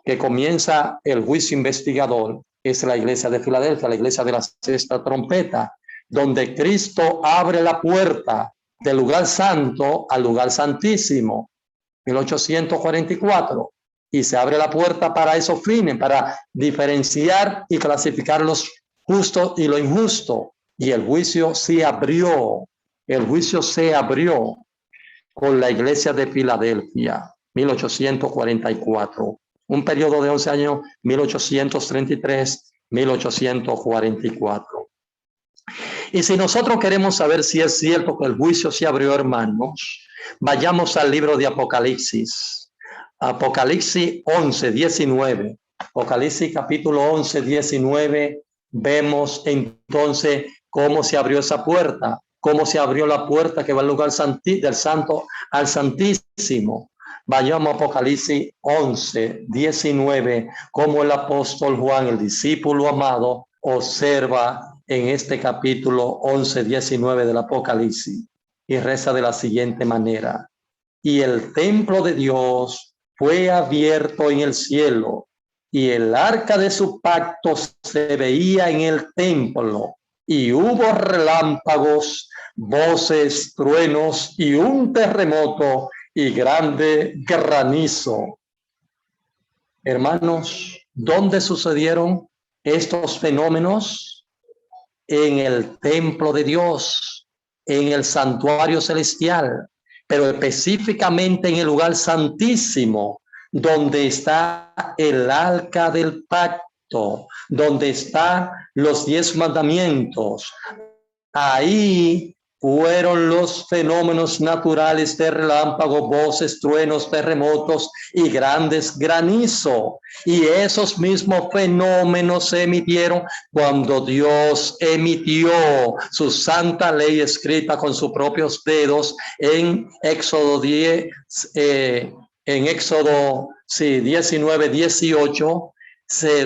que comienza el juicio investigador, es la iglesia de Filadelfia, la iglesia de la 6ª trompeta, donde Cristo abre la puerta del lugar santo al lugar santísimo, 1844, y se abre la puerta para esos fines, para diferenciar y clasificar los justos y lo injusto. Y el juicio se abrió con la iglesia de Filadelfia, 1844, un periodo de 11 años, 1833-1844. Y si nosotros queremos saber si es cierto que el juicio se abrió, hermanos, vayamos al libro de Apocalipsis. Apocalipsis 11:19. Apocalipsis capítulo 11:19. Vemos entonces cómo se abrió esa puerta, cómo se abrió la puerta que va al lugar del santo al santísimo. Vayamos a Apocalipsis 11:19, como el apóstol Juan, el discípulo amado, observa en este capítulo 11:19 del Apocalipsis, y reza de la siguiente manera: y el templo de Dios fue abierto en el cielo, y el arca de su pacto se veía en el templo, y hubo relámpagos, voces, truenos y un terremoto y grande granizo. Hermanos, ¿dónde sucedieron estos fenómenos? En el templo de Dios, en el santuario celestial, pero específicamente en el lugar santísimo, donde está el arca del pacto, donde están los 10 mandamientos. Ahí fueron los fenómenos naturales de relámpagos, voces, truenos, terremotos y grandes granizo. Y esos mismos fenómenos se emitieron cuando Dios emitió su santa ley escrita con sus propios dedos en Éxodo 10, en Éxodo 19:18,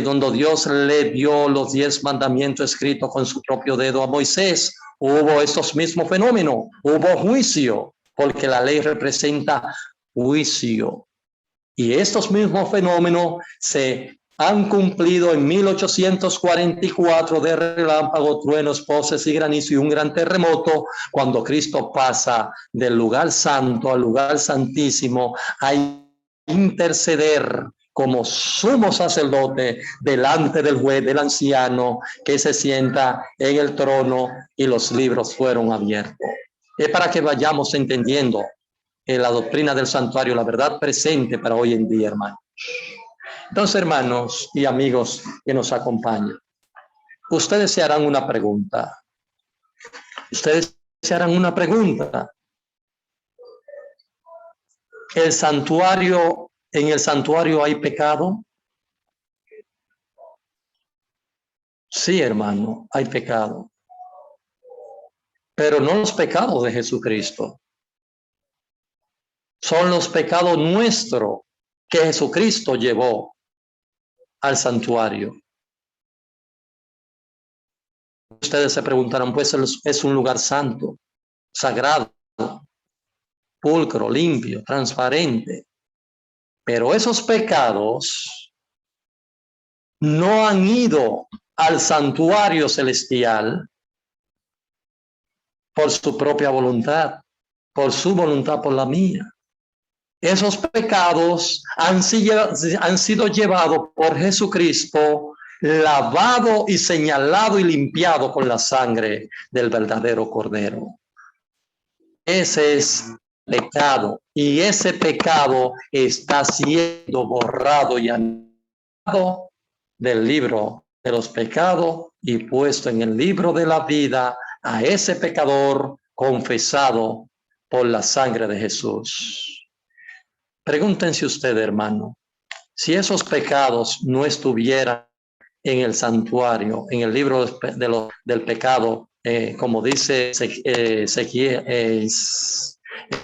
donde Dios le dio los 10 mandamientos escritos con su propio dedo a Moisés. Hubo estos mismos fenómenos, hubo juicio, porque la ley representa juicio. Y estos mismos fenómenos se han cumplido en 1844 de relámpagos, truenos, voces y granizo y un gran terremoto, cuando Cristo pasa del lugar santo al lugar santísimo a interceder como sumo sacerdote delante del juez, del anciano que se sienta en el trono, y los libros fueron abiertos. Es para que vayamos entendiendo la doctrina del santuario, la verdad presente para hoy en día, hermanos. Entonces, hermanos y amigos que nos acompañan, ustedes se harán una pregunta. Ustedes se harán una pregunta. El santuario, ¿en el santuario hay pecado? Sí, hermano, hay pecado. Pero no los pecados de Jesucristo. Son los pecados nuestros que Jesucristo llevó al santuario. Ustedes se preguntarán, pues es un lugar santo, sagrado, pulcro, limpio, transparente. Pero esos pecados no han ido al santuario celestial por su propia voluntad, por su voluntad, por la mía. Esos pecados han sido llevados por Jesucristo, lavado y señalado y limpiado con la sangre del verdadero Cordero. Esa es pecado, y ese pecado está siendo borrado y anulado del libro de los pecados y puesto en el libro de la vida a ese pecador confesado por la sangre de Jesús. Pregúntense ustedes, hermano, si esos pecados no estuvieran en el santuario, en el libro del pecado, como dice Ezequiel, el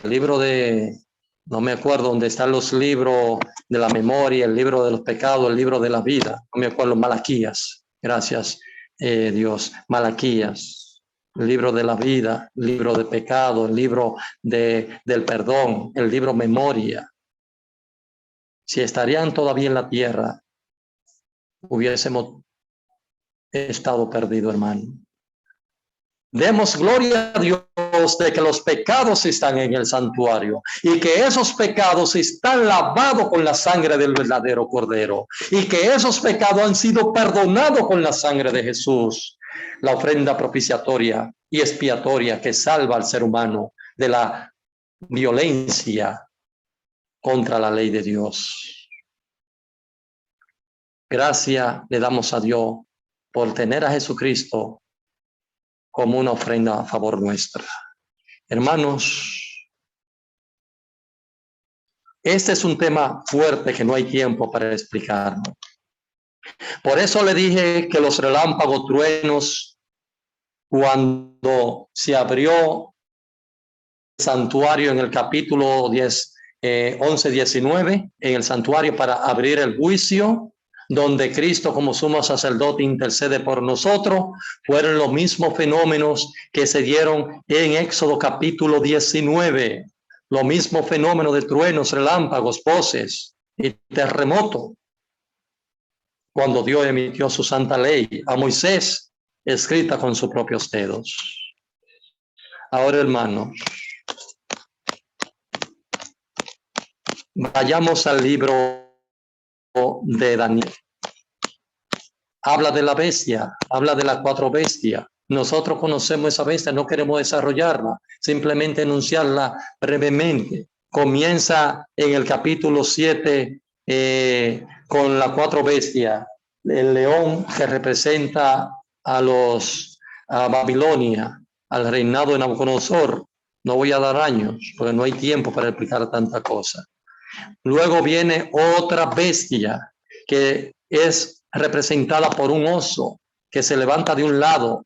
libro de, no me acuerdo dónde están los libros de la memoria, el libro de los pecados, el libro de la vida, no me acuerdo, Malaquías, gracias Dios, Malaquías, el libro de la vida, el libro de pecado, el libro del perdón, el libro memoria. Si estarían todavía en la tierra, hubiésemos estado perdido, hermano. Demos gloria a Dios de que los pecados están en el santuario y que esos pecados están lavados con la sangre del verdadero Cordero y que esos pecados han sido perdonados con la sangre de Jesús, la ofrenda propiciatoria y expiatoria que salva al ser humano de la violencia contra la ley de Dios. Gracias le damos a Dios por tener a Jesucristo como una ofrenda a favor nuestra. Hermanos, este es un tema fuerte que no hay tiempo para explicarlo. Por eso le dije que los relámpagos, truenos, cuando se abrió el santuario en el capítulo 11-19, en el santuario para abrir el juicio, donde Cristo como sumo sacerdote intercede por nosotros, fueron los mismos fenómenos que se dieron en Éxodo capítulo 19, los mismos fenómenos de truenos, relámpagos, voces y terremoto, cuando Dios emitió su santa ley a Moisés, escrita con sus propios dedos. Ahora, hermanos, vayamos al libro de Daniel. Habla de la bestia, habla de las 4 bestias. Nosotros conocemos esa bestia, no queremos desarrollarla, simplemente enunciarla brevemente. Comienza en el capítulo 7 con las 4 bestias. El león que representa a Babilonia, al reinado de Nabucodonosor. No voy a dar años, porque no hay tiempo para explicar tanta cosa. Luego viene otra bestia que es representada por un oso que se levanta de un lado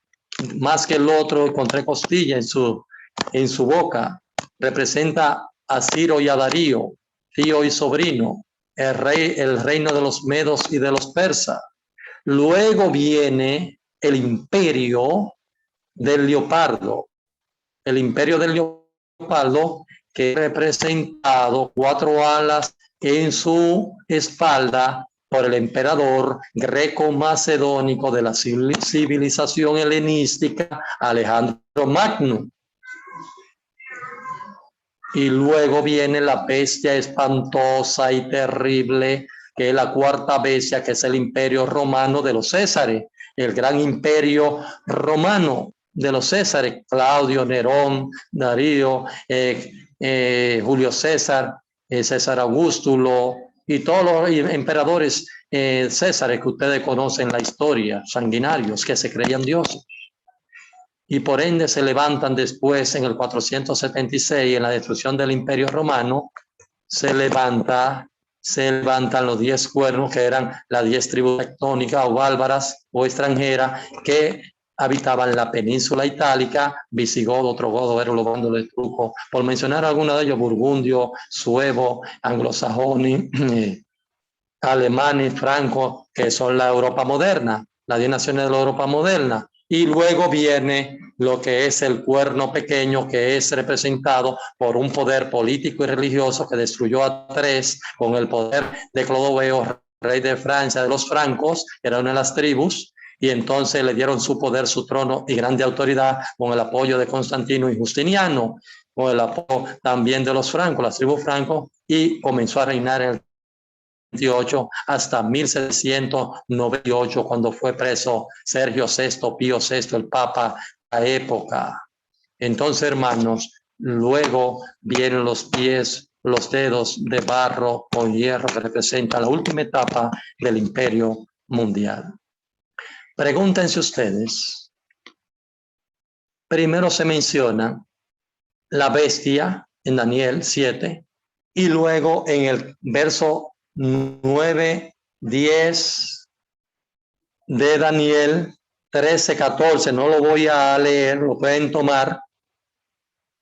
más que el otro con 3 costillas en su boca. Representa a Ciro y a Darío, tío y sobrino, el reino de los medos y de los persas. Luego viene el imperio del leopardo. El imperio del leopardo que representado 4 alas en su espalda por el emperador greco-macedónico de la civilización helenística, Alejandro Magno. Y luego viene la bestia espantosa y terrible, que es la 4ª bestia, que es el imperio romano de los Césares, el gran imperio romano de los Césares, Claudio, Nerón, Darío, Julio César, César Augusto, y todos los emperadores Césares que ustedes conocen la historia, sanguinarios que se creían dioses. Y por ende se levantan después en el 476, en la destrucción del imperio romano, se levantan los 10 cuernos, que eran las 10 tribus tectónicas o bárbaras o extranjeras que habitaban la península itálica, visigodo, trogodo, érulo, vándalo, etrusco, por mencionar algunos de ellos, burgundio, suevo, anglosajones, alemanes, francos, que son la Europa moderna, las 10 naciones de la Europa moderna. Y luego viene lo que es el cuerno pequeño, que es representado por un poder político y religioso que destruyó a 3 con el poder de Clodoveo, rey de Francia, de los francos, que era una de las tribus, y entonces le dieron su poder, su trono y grande autoridad con el apoyo de Constantino y Justiniano, con el apoyo también de los francos, las tribus francos, y comenzó a reinar en el 28 hasta 1798, cuando fue preso Sergio VI, Pío VI, el Papa, la época. Entonces, hermanos, Luego vienen los pies, los dedos de barro o hierro que representa la última etapa del imperio mundial. Pregúntense ustedes. Primero se menciona la bestia en Daniel 7 y luego en el verso 9, 10 de Daniel 13, 14, no lo voy a leer, lo pueden tomar.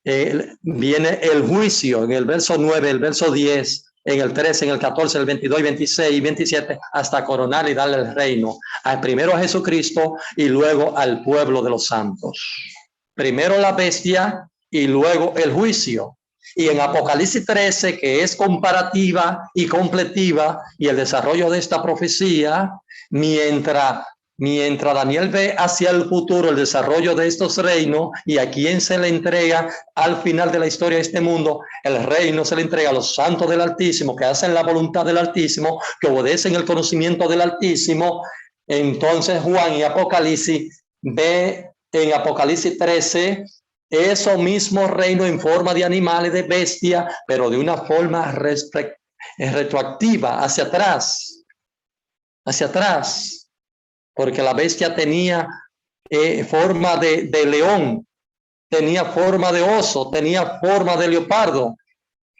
Viene el juicio en el verso 9, el verso 10, en el 13, en el 14, el 22, 26 y 27, hasta coronar y darle el reino al primero a Jesucristo y luego al pueblo de los santos. Primero la bestia y luego el juicio. Y en Apocalipsis 13, que es comparativa y completiva, y el desarrollo de esta profecía, mientras Daniel ve hacia el futuro el desarrollo de estos reinos y a quién se le entrega al final de la historia de este mundo, el reino se le entrega a los santos del Altísimo, que hacen la voluntad del Altísimo, que obedecen el conocimiento del Altísimo. Entonces Juan y Apocalipsis ve en Apocalipsis 13 eso mismo reino en forma de animales, de bestia, pero de una forma retroactiva, hacia atrás, porque la bestia tenía forma de león, tenía forma de oso, tenía forma de leopardo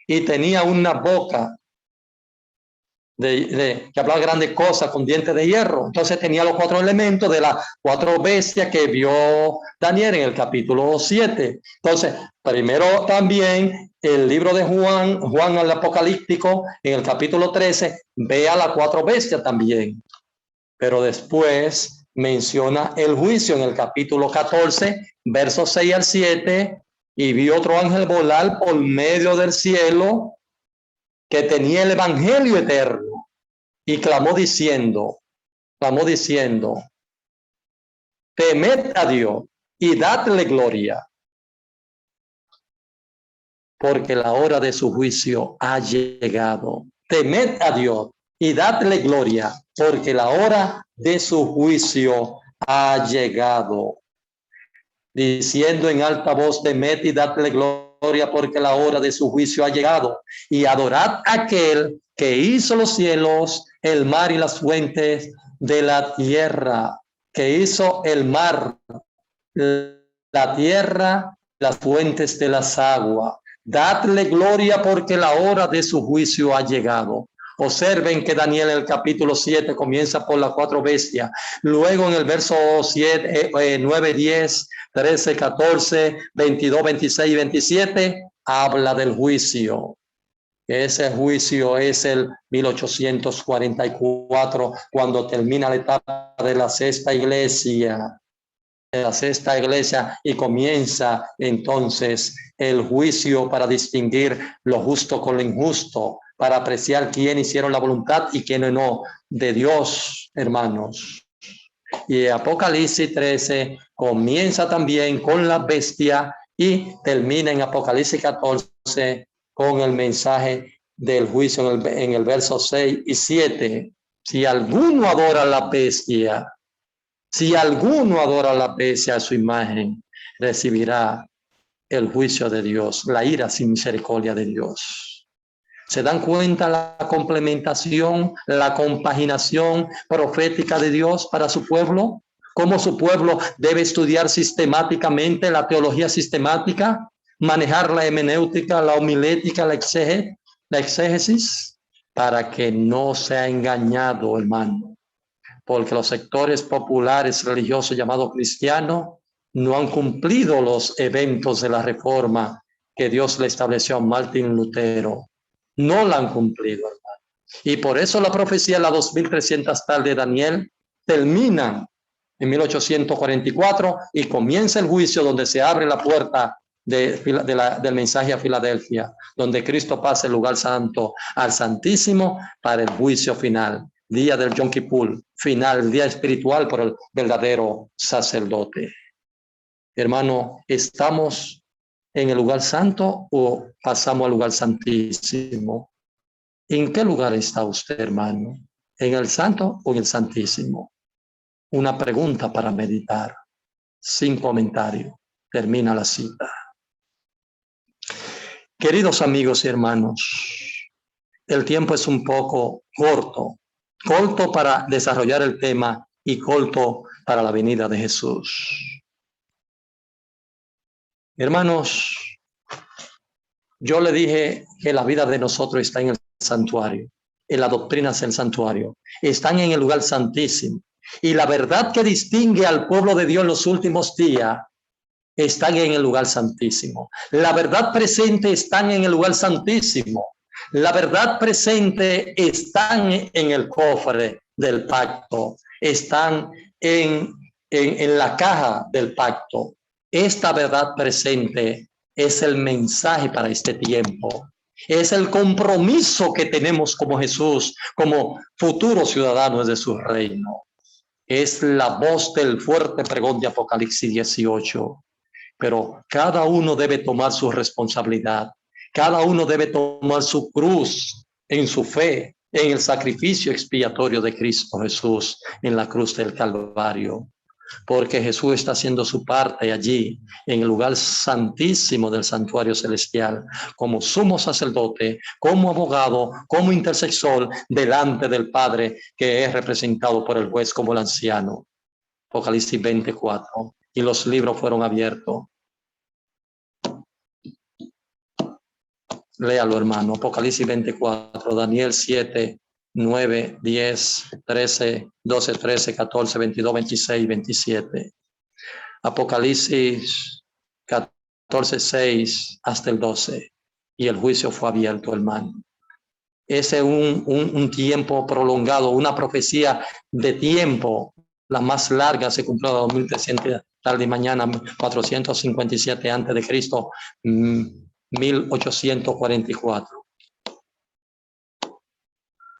y tenía una boca que hablaba grandes cosas con dientes de hierro. Entonces tenía los 4 elementos de las 4 bestias que vio Daniel en el capítulo 7. Entonces, primero también el libro de Juan el Apocalíptico, en el capítulo 13, ve a las 4 bestias también. Pero después menciona el juicio en el capítulo 14, versos 6 al 7, y vi otro ángel volar por medio del cielo que tenía el evangelio eterno y clamó diciendo, temed a Dios y dadle gloria, porque la hora de su juicio ha llegado. Temed a Dios y dadle gloria, porque la hora de su juicio ha llegado. Diciendo en alta voz, temed y dadle gloria, porque la hora de su juicio ha llegado. Y adorad a aquel que hizo los cielos, el mar y las fuentes de la tierra, que hizo el mar, la tierra, las fuentes de las aguas. Dadle gloria porque la hora de su juicio ha llegado. Observen que Daniel en el capítulo 7 comienza por las 4 bestias. Luego en el verso 7, 9, 10, 13, 14, 22, 26 y 27 habla del juicio. Ese juicio es el 1844, cuando termina la etapa de la sexta iglesia. Y comienza entonces el juicio para distinguir lo justo con lo injusto, para apreciar quién hicieron la voluntad y quién no de Dios, hermanos. Y Apocalipsis 13 comienza también con la bestia y termina en Apocalipsis 14 con el mensaje del juicio en el verso 6 y 7. Si alguno adora la bestia, si alguno adora la bestia a su imagen, recibirá el juicio de Dios, la ira sin misericordia de Dios. ¿Se dan cuenta la complementación, la compaginación profética de Dios para su pueblo? ¿Cómo su pueblo debe estudiar sistemáticamente la teología sistemática, manejar la hermenéutica, la homilética, la exégesis, para que no sea engañado, hermano? Porque los sectores populares religiosos llamados cristianos no han cumplido los eventos de la reforma que Dios le estableció a Martín Lutero. No la han cumplido, hermano. Y por eso la profecía, la 2300 tal de Daniel, termina en 1844 y comienza el juicio donde se abre la puerta del mensaje a Filadelfia, donde Cristo pasa el lugar santo al Santísimo para el juicio final. Día del Yom Kippur, final, día espiritual por el verdadero sacerdote. Hermano, ¿estamos en el lugar santo o pasamos al lugar santísimo? ¿En qué lugar está usted, hermano? ¿En el santo o en el santísimo? Una pregunta para meditar. Sin comentario. Termina la cita. Queridos amigos y hermanos, el tiempo es un poco corto para desarrollar el tema y corto para la venida de Jesús. Hermanos, yo le dije que la vida de nosotros está en el santuario, en las doctrinas del santuario, están en el lugar santísimo. Y la verdad que distingue al pueblo de Dios en los últimos días están en el lugar santísimo. La verdad presente están en el lugar santísimo. La verdad presente están en el cofre del pacto, están en la caja del pacto. Esta verdad presente es el mensaje para este tiempo. Es el compromiso que tenemos como Jesús, como futuros ciudadanos de su reino. Es la voz del fuerte pregón de Apocalipsis 18. Pero cada uno debe tomar su responsabilidad. Cada uno debe tomar su cruz en su fe, en el sacrificio expiatorio de Cristo Jesús en la cruz del Calvario. Porque Jesús está haciendo su parte allí, en el lugar santísimo del santuario celestial, como sumo sacerdote, como abogado, como intercesor delante del Padre, que es representado por el juez como el anciano. Apocalipsis 24. Y los libros fueron abiertos. Léalo, hermano. Apocalipsis 24, Daniel 7, 9, 10, 13, 12, 13, 14, 22, 26, 27. Apocalipsis 14, 6 hasta el 12. Y el juicio fue abierto, hermano. Ese es un tiempo prolongado, una profecía de tiempo. La más larga se cumplió en 2300 tarde y mañana, 457 antes de Cristo, 1844.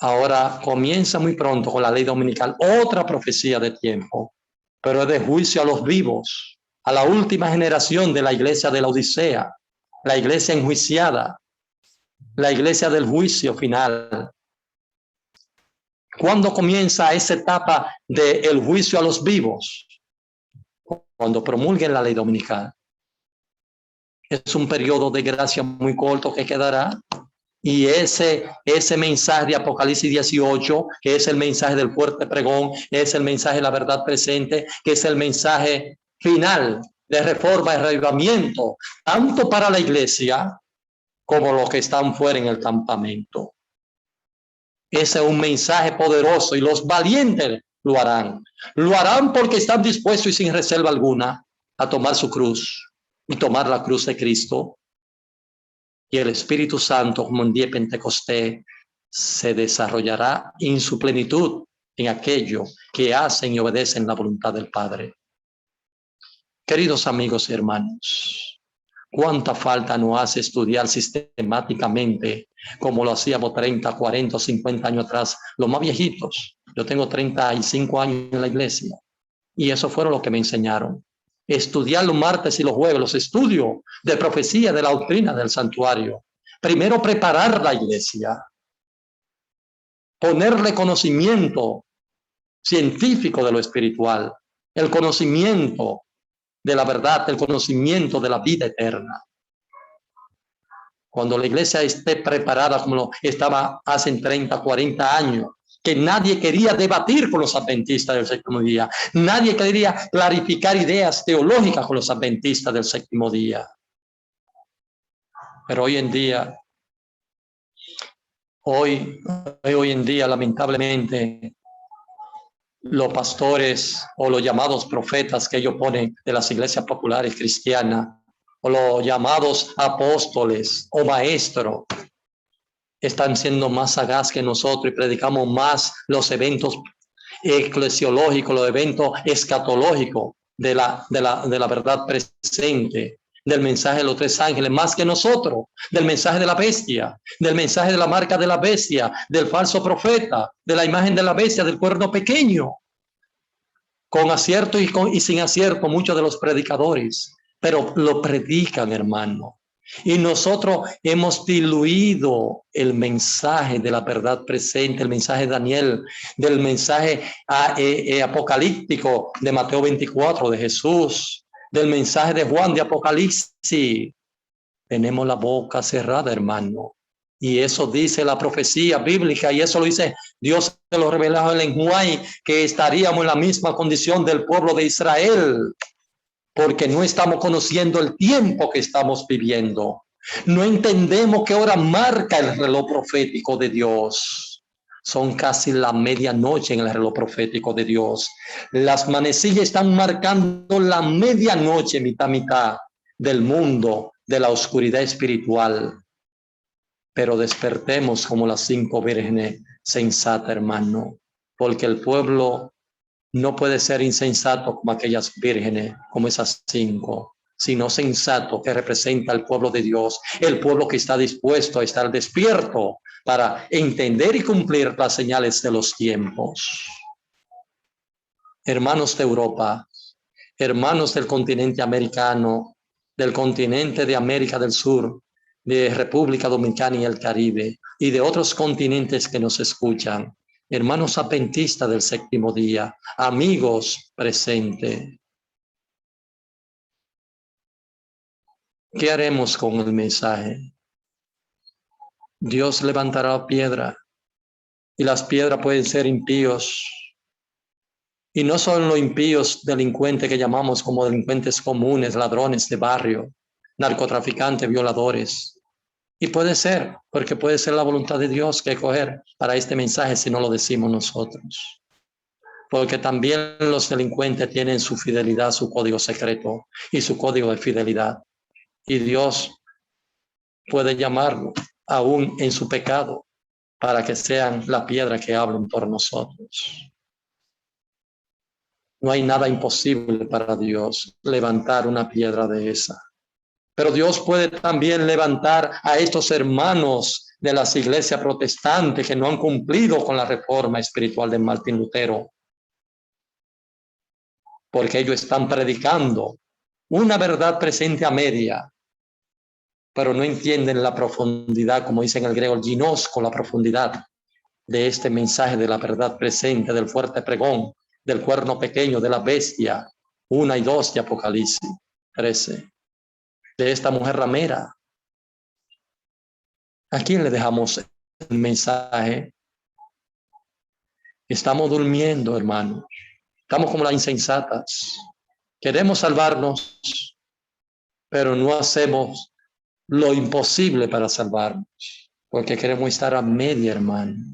Ahora comienza muy pronto con la ley dominical, otra profecía de tiempo, pero es de juicio a los vivos, a la última generación de la iglesia de la Odisea, la iglesia enjuiciada, la iglesia del juicio final. ¿Cuándo comienza esa etapa del juicio a los vivos? Cuando promulguen la ley dominical. Es un periodo de gracia muy corto que quedará. Y ese mensaje de Apocalipsis 18, que es el mensaje del fuerte pregón, es el mensaje de la verdad presente, que es el mensaje final de reforma y reavivamiento, tanto para la iglesia como los que están fuera en el campamento. Ese es un mensaje poderoso y los valientes lo harán. Lo harán porque están dispuestos y sin reserva alguna a tomar su cruz y tomar la cruz de Cristo. Y el Espíritu Santo, como en día de Pentecostés, se desarrollará en su plenitud en aquello que hacen y obedecen la voluntad del Padre. Queridos amigos y hermanos, cuánta falta nos hace estudiar sistemáticamente como lo hacíamos 30, 40, 50 años atrás, los más viejitos. Yo tengo 35 años en la iglesia y eso fueron lo que me enseñaron. Estudiar los martes y los jueves, los estudios de profecía, de la doctrina del santuario. Primero preparar la iglesia, ponerle conocimiento científico de lo espiritual, el conocimiento de la verdad, el conocimiento de la vida eterna. Cuando la iglesia esté preparada como lo estaba hace 30, 40 años, que nadie quería debatir con los adventistas del séptimo día. Nadie quería clarificar ideas teológicas con los adventistas del séptimo día. Pero hoy en día, lamentablemente, los pastores o los llamados profetas que ellos ponen de las iglesias populares cristianas, o los llamados apóstoles o maestros, están siendo más sagaz que nosotros y predicamos más los eventos eclesiológicos, los eventos escatológicos de la verdad presente, del mensaje de los tres ángeles, más que nosotros, del mensaje de la bestia, del mensaje de la marca de la bestia, del falso profeta, de la imagen de la bestia, del cuerno pequeño, con acierto y sin acierto muchos de los predicadores, pero lo predican, hermano. Y nosotros hemos diluido el mensaje de la verdad presente, el mensaje de Daniel, del mensaje apocalíptico de Mateo 24 de Jesús, del mensaje de Juan de Apocalipsis. tenemos la boca cerrada, hermano. Y eso dice la profecía bíblica, y eso lo dice Dios, se lo reveló en Juan, que estaríamos en la misma condición del pueblo de Israel, porque no estamos conociendo el tiempo que estamos viviendo. No entendemos qué hora marca el reloj profético de Dios. Son casi la medianoche en el reloj profético de Dios. Las manecillas están marcando la medianoche, mitad del mundo, de la oscuridad espiritual. Pero despertemos como las 5 vírgenes sensatas, hermano, porque el pueblo no puede ser insensato como aquellas vírgenes, como esas 5, sino sensato, que representa al pueblo de Dios, el pueblo que está dispuesto a estar despierto para entender y cumplir las señales de los tiempos. Hermanos de Europa, hermanos del continente americano, del continente de América del Sur, de República Dominicana y el Caribe, y de otros continentes que nos escuchan, hermanos adventistas del séptimo día, amigos presentes. ¿Qué haremos con el mensaje? Dios levantará piedra, y las piedras pueden ser impíos, y no son los impíos delincuentes que llamamos como delincuentes comunes, ladrones de barrio, narcotraficantes, violadores. Y puede ser, porque puede ser la voluntad de Dios que coger para este mensaje si no lo decimos nosotros. Porque también los delincuentes tienen su fidelidad, su código secreto y su código de fidelidad. Y Dios puede llamarlo aún en su pecado para que sean la piedra que hablen por nosotros. No hay nada imposible para Dios levantar una piedra de esa. Pero Dios puede también levantar a estos hermanos de las iglesias protestantes que no han cumplido con la reforma espiritual de Martín Lutero, porque ellos están predicando una verdad presente a media, pero no entienden la profundidad, como dice en el griego, el ginosco, la profundidad de este mensaje de la verdad presente, del fuerte pregón, del cuerno pequeño, de la bestia, 1 y 2 de Apocalipsis 13, de esta mujer ramera. ¿A quién le dejamos el mensaje? Estamos durmiendo, hermano. Estamos como las insensatas. Queremos salvarnos, pero no hacemos lo imposible para salvarnos, porque queremos estar a media, hermano.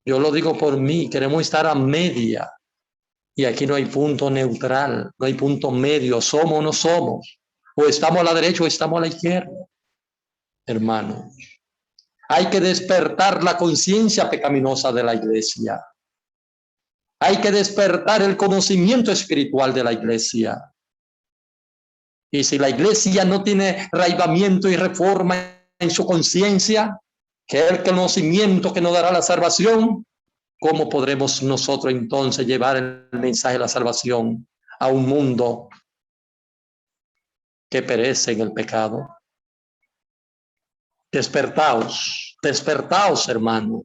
Yo lo digo por mí, queremos estar a media. Y aquí no hay punto neutral, no hay punto medio, somos o no somos. O estamos a la derecha o estamos a la izquierda, hermano. Hay que despertar la conciencia pecaminosa de la iglesia. Hay que despertar el conocimiento espiritual de la iglesia. Y si la iglesia no tiene raivamiento y reforma en su conciencia, que es el conocimiento que nos dará la salvación, ¿cómo podremos nosotros entonces llevar el mensaje de la salvación a un mundo que perece en el pecado? Despertaos, despertaos, hermanos.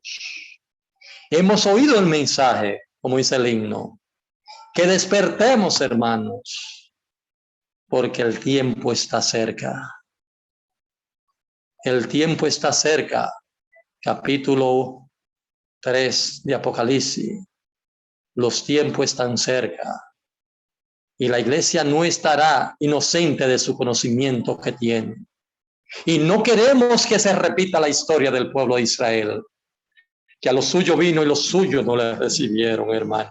Hemos oído el mensaje, como dice el himno. Que despertemos, hermanos, porque el tiempo está cerca. El tiempo está cerca. Capítulo 3 de Apocalipsis. Los tiempos están cerca. Y la iglesia no estará inocente de su conocimiento que tiene. Y no queremos que se repita la historia del pueblo de Israel, que a lo suyo vino y los suyos no le recibieron, hermano.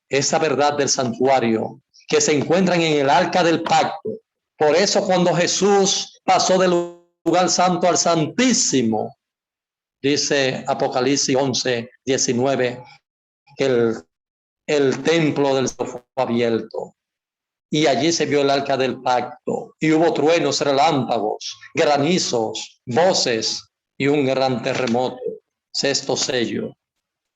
Esa verdad del santuario que se encuentran en el arca del pacto. Por eso cuando Jesús pasó del lugar santo al santísimo, dice Apocalipsis 11, 19, que el templo del Señor fue abierto. Y allí se vio el arca del pacto. Y hubo truenos, relámpagos, granizos, voces y un gran terremoto. Sexto sello.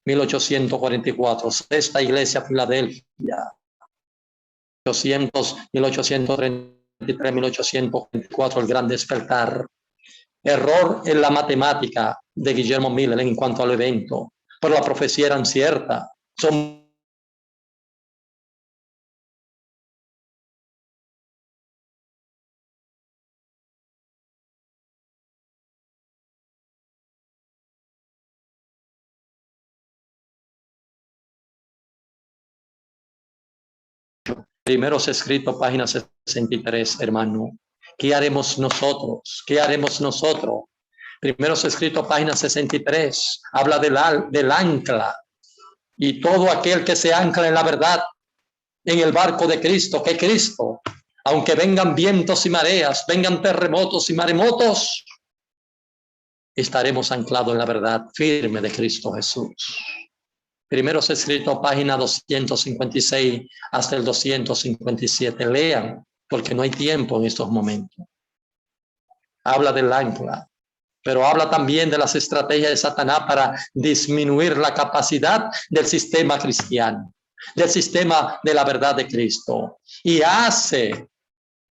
1844, sexta iglesia Filadelfia, 1833, 1824, el gran despertar. Error en la matemática de Guillermo Miller en cuanto al evento, pero la profecía era cierta. Son Primeros Escritos, página 63, hermano. ¿Qué haremos nosotros? ¿Qué haremos nosotros? Primeros Escritos, página 63, habla del ancla. Y todo aquel que se ancla en la verdad, en el barco de Cristo, que Cristo, aunque vengan vientos y mareas, vengan terremotos y maremotos, estaremos anclados en la verdad firme de Cristo Jesús. Primeros Escritos, página 256 hasta el 257. Lean, porque no hay tiempo en estos momentos. Habla del ancla, pero habla también de las estrategias de Satanás para disminuir la capacidad del sistema cristiano, del sistema de la verdad de Cristo. Y hace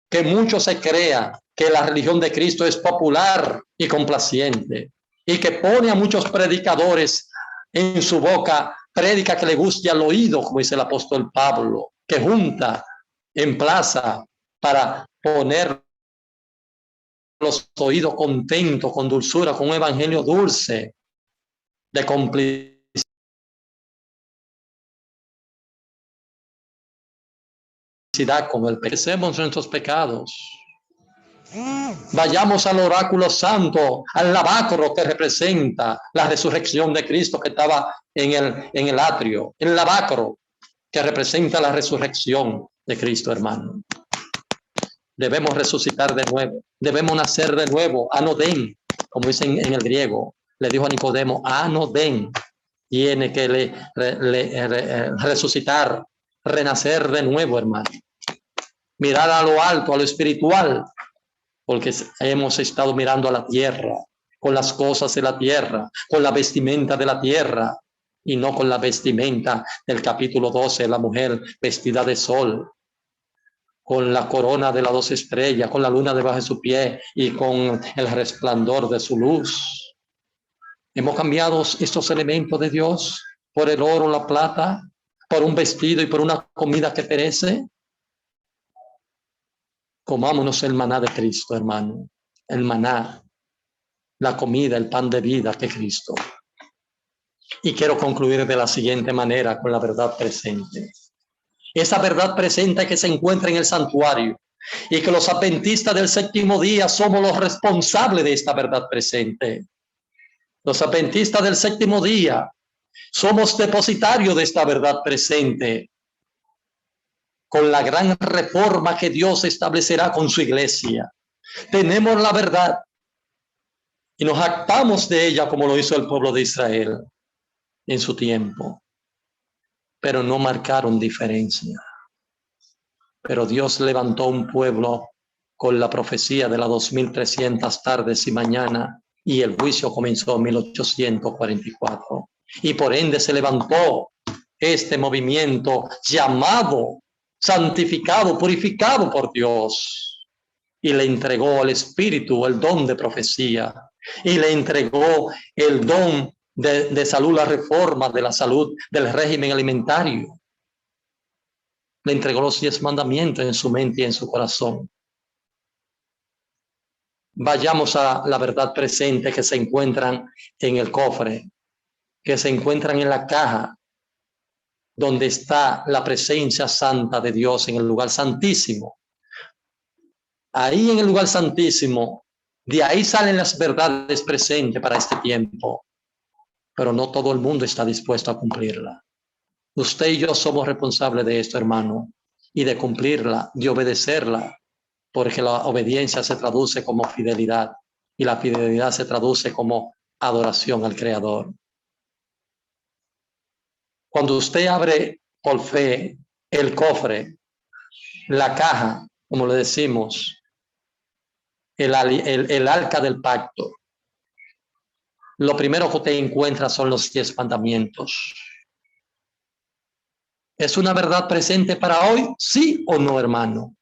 que muchos se crean que la religión de Cristo es popular y complaciente, y que pone a muchos predicadores en su boca prédica que le guste al oído, como dice el apóstol Pablo, que junta en plaza para poner los oídos contentos, con dulzura, con un evangelio dulce, de complicidad con el pecado. Perecemos nuestros pecados. Vayamos al oráculo santo, al lavacro que representa la resurrección de Cristo, que estaba en el atrio, el lavacro que representa la resurrección de Cristo, hermano. Debemos resucitar de nuevo, debemos nacer de nuevo, anodén, como dicen en el griego. Le dijo a Nicodemo, anodén, tiene que resucitar, renacer de nuevo, hermano. Mirar a lo alto, a lo espiritual, porque hemos estado mirando a la tierra, con las cosas de la tierra, con la vestimenta de la tierra, y no con la vestimenta del capítulo 12, la mujer vestida de sol, con la corona de las 2 estrellas, con la luna debajo de su pie y con el resplandor de su luz. Hemos cambiado estos elementos de Dios por el oro, la plata, por un vestido y por una comida que perece. Comámonos el maná de Cristo, hermano. El maná, la comida, el pan de vida que es Cristo. Y quiero concluir de la siguiente manera con la verdad presente. Esa verdad presente que se encuentra en el santuario y que los adventistas del séptimo día somos los responsables de esta verdad presente. Los adventistas del séptimo día somos depositarios de esta verdad presente, con la gran reforma que Dios establecerá con su iglesia. Tenemos la verdad y nos jactamos de ella como lo hizo el pueblo de Israel en su tiempo, pero no marcaron diferencia. Pero Dios levantó un pueblo con la profecía de las 2300 tardes y mañana, y el juicio comenzó en 1844. Y por ende se levantó este movimiento llamado, santificado, purificado por Dios, y le entregó al Espíritu el don de profecía, y le entregó el don de salud, la reforma de la salud, del régimen alimentario. Le entregó los 10 mandamientos en su mente y en su corazón. Vayamos a la verdad presente que se encuentran en el cofre, que se encuentran en la caja, donde está la presencia santa de Dios en el lugar santísimo. Ahí en el lugar santísimo, de ahí salen las verdades presentes para este tiempo, pero no todo el mundo está dispuesto a cumplirla. Usted y yo somos responsables de esto, hermano, y de cumplirla, de obedecerla, porque la obediencia se traduce como fidelidad y la fidelidad se traduce como adoración al Creador. Cuando usted abre por fe el cofre, la caja, como le decimos, el arca del pacto, lo primero que usted encuentra son los 10 mandamientos. ¿Es una verdad presente para hoy? ¿Sí o no, hermano?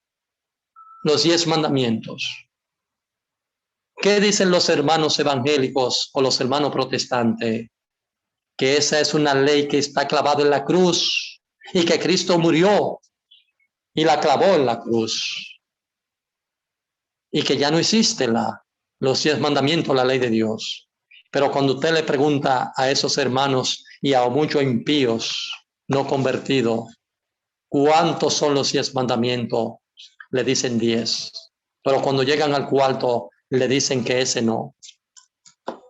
Los 10 mandamientos. ¿Qué dicen los hermanos evangélicos o los hermanos protestantes? Que esa es una ley que está clavada en la cruz y que Cristo murió y la clavó en la cruz. Y que ya no existe los 10 mandamientos, la ley de Dios. Pero cuando usted le pregunta a esos hermanos y a muchos impíos no convertidos, ¿Cuántos son los 10 mandamientos? Le dicen 10. Pero cuando llegan al cuarto, le dicen que ese no.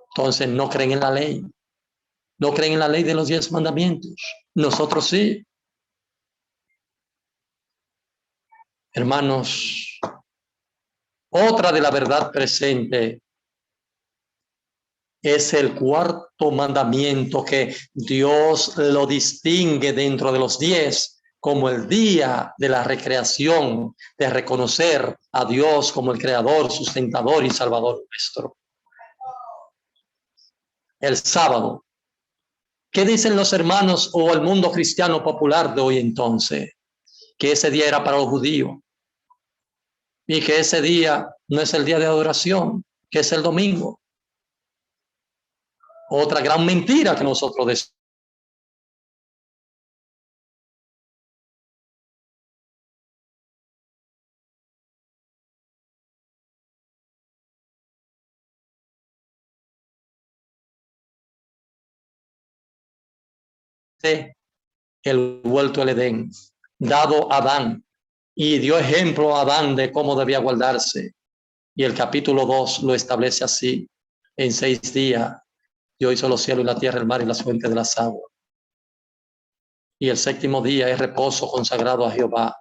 Entonces no creen en la ley. No creen en la ley de los 10 mandamientos. Nosotros sí. Hermanos, otra de la verdad presente es el cuarto mandamiento, que Dios lo distingue dentro de los 10 como el día de la recreación, de reconocer a Dios como el creador, sustentador y salvador nuestro. El sábado. ¿Qué dicen los hermanos o el mundo cristiano popular de hoy entonces? Que ese día era para los judíos y que ese día no es el día de adoración, que es el domingo. Otra gran mentira que nosotros decimos. El huerto del Edén, dado a Adán, y dio ejemplo a Adán de cómo debía guardarse. Y el capítulo 2 lo establece así: en 6 días Dios hizo los cielos y la tierra, el mar y las fuentes de las aguas. Y el 7º día es reposo consagrado a Jehová.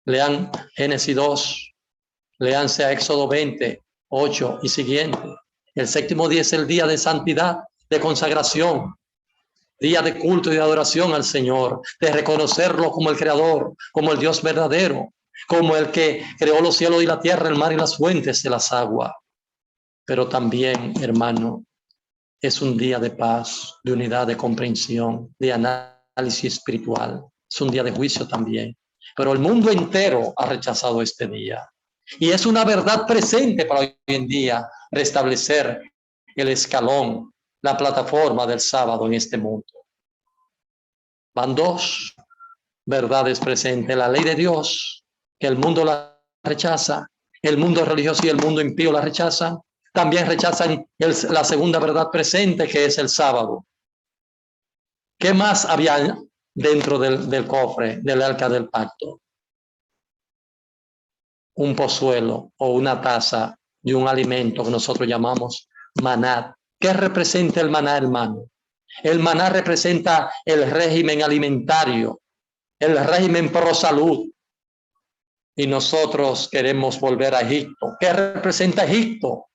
Lean Génesis 2, leanse a Éxodo 20, 8 y siguiente. El 7º día es el día de santidad, de consagración, día de culto y de adoración al Señor, de reconocerlo como el creador, como el Dios verdadero, como el que creó los cielos y la tierra, el mar y las fuentes de las aguas. Pero también, hermano, es un día de paz, de unidad, de comprensión, de análisis espiritual. Es un día de juicio también. Pero el mundo entero ha rechazado este día. Y es una verdad presente para hoy en día restablecer el escalón, la plataforma del sábado en este mundo. Van 2 verdades presentes: la ley de Dios, que el mundo la rechaza, el mundo religioso y el mundo impío la rechazan. También rechazan la segunda verdad presente, que es el sábado. ¿Qué más había dentro del cofre, del arca del pacto? Un pozuelo o una taza de un alimento que nosotros llamamos maná. ¿Qué representa el maná, hermano? El maná representa el régimen alimentario, el régimen pro salud. Y nosotros queremos volver a Egipto. ¿Qué representa Egipto?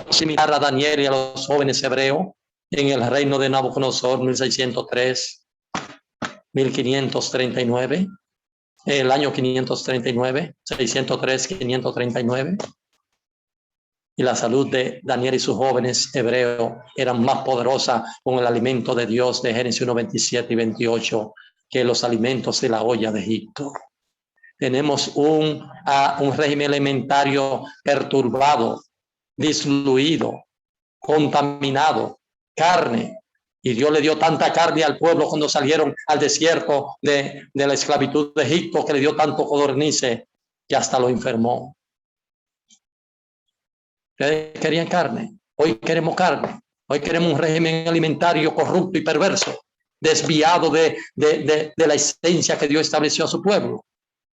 Similar a Daniel y a los jóvenes hebreos en el reino de Nabucodonosor, 1603, 1539, el año 539, 603, 539. Y la salud de Daniel y sus jóvenes hebreos eran más poderosa con el alimento de Dios de Génesis 1, 27 y 28 que los alimentos de la olla de Egipto. Tenemos un régimen alimentario perturbado, disluido, contaminado, carne. Y Dios le dio tanta carne al pueblo cuando salieron al desierto de la esclavitud de Egipto, que le dio tanto codornices que hasta lo enfermó. Querían carne. Hoy queremos carne. Hoy queremos un régimen alimentario corrupto y perverso, desviado de la esencia que Dios estableció a su pueblo.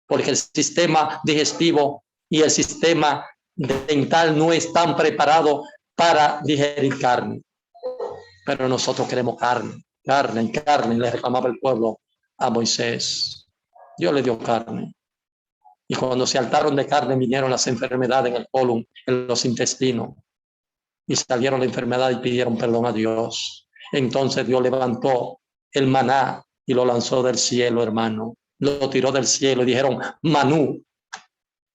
Porque el sistema digestivo y el sistema dental no están preparados para digerir carne. Pero nosotros queremos carne, carne, carne. Le reclamaba el pueblo a Moisés. Dios le dio carne. Y cuando se hartaron de carne, vinieron las enfermedades en el colon, en los intestinos. Y salieron la enfermedad y pidieron perdón a Dios. Entonces Dios levantó el maná y lo lanzó del cielo, hermano. Lo tiró del cielo y dijeron manú,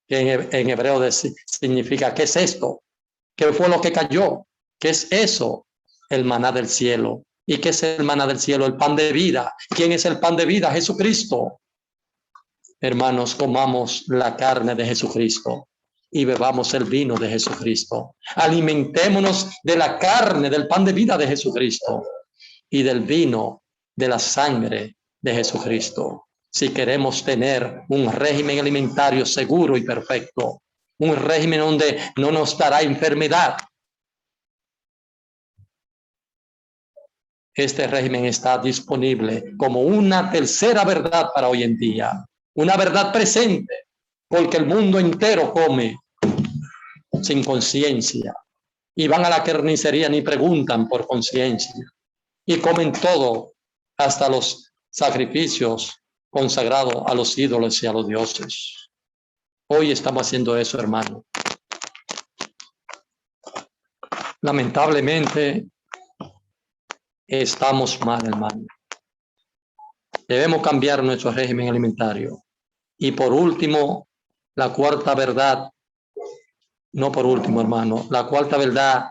que en hebreo significa ¿qué es esto? ¿Qué fue lo que cayó? ¿Qué es eso? El maná del cielo. ¿Y qué es el maná del cielo? El pan de vida. ¿Quién es el pan de vida? Jesucristo. Hermanos, comamos la carne de Jesucristo y bebamos el vino de Jesucristo. Alimentémonos de la carne, del pan de vida de Jesucristo y del vino de la sangre de Jesucristo. Si queremos tener un régimen alimentario seguro y perfecto, un régimen donde no nos dará enfermedad. Este régimen está disponible como una tercera verdad para hoy en día, una verdad presente, porque el mundo entero come sin conciencia y van a la carnicería ni preguntan por conciencia y comen todo, hasta los sacrificios consagrados a los ídolos y a los dioses. Hoy estamos haciendo eso, hermano. Lamentablemente estamos mal, hermano. Debemos cambiar nuestro régimen alimentario. Y por último, la cuarta verdad, no por último, hermano, la cuarta verdad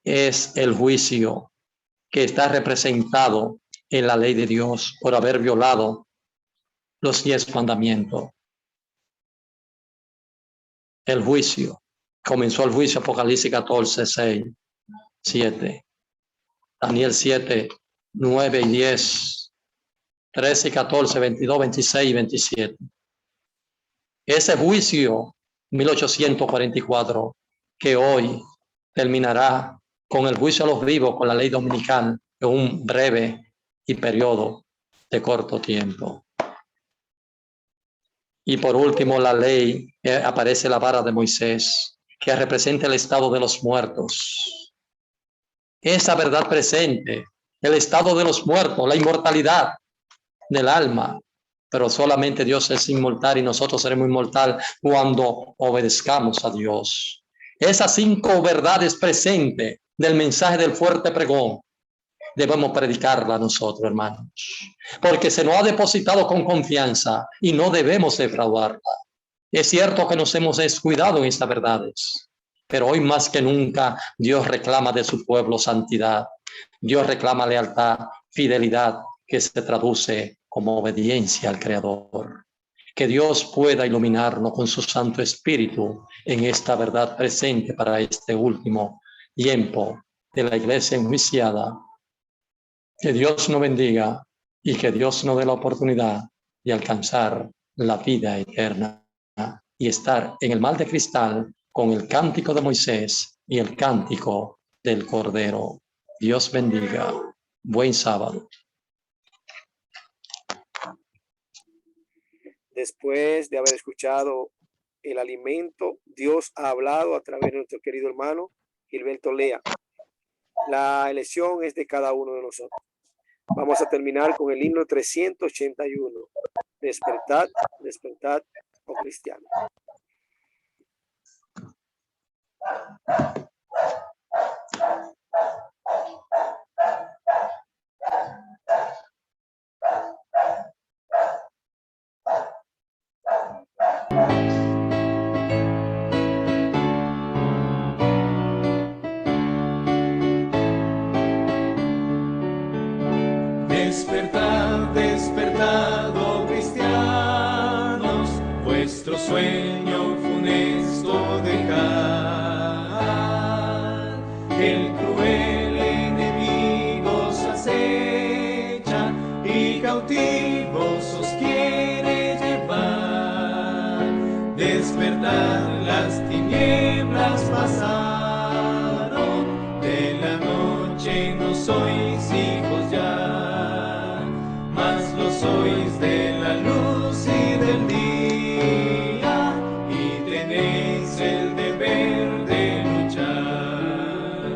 es el juicio que está representado en la ley de Dios por haber violado los 10 mandamientos. El juicio. Comenzó el juicio, Apocalipsis 14, 6, 7. Daniel 7, 9 y 10. 13 y 14, 22, 26 y 27. Ese juicio, 1844, que hoy terminará con el juicio a los vivos, con la ley dominical, en un breve y periodo de corto tiempo. Y por último, la ley, aparece la vara de Moisés, que representa el estado de los muertos. Esa verdad presente, el estado de los muertos, la inmortalidad del alma, pero solamente Dios es inmortal y nosotros seremos inmortal cuando obedezcamos a Dios. Esas 5 verdades presentes del mensaje del fuerte pregón debemos predicarla nosotros, hermanos, porque se nos ha depositado con confianza y no debemos defraudarla. Es cierto que nos hemos descuidado en estas verdades, pero hoy más que nunca Dios reclama de su pueblo santidad. Dios reclama lealtad, fidelidad, que se traduce como obediencia al Creador. Que Dios pueda iluminarnos con su Santo Espíritu en esta verdad presente para este último tiempo de la iglesia enjuiciada. Que Dios nos bendiga y que Dios nos dé la oportunidad de alcanzar la vida eterna y estar en el mar de cristal con el cántico de Moisés y el cántico del Cordero. Dios bendiga. Buen sábado. Después de haber escuchado el alimento, Dios ha hablado a través de nuestro querido hermano Gilberto Lea. La elección es de cada uno de nosotros. Vamos a terminar con el himno 381. Despertad, despertad, oh cristianos. Despertad, despertad, oh cristianos, vuestro sueño funesto dejad. El cruel enemigo os acecha y cautivos os quiere llevar. Despertad, las tinieblas pasaron, de la noche no sois hijos ya. Sois de la luz y del día y tenéis el deber de luchar.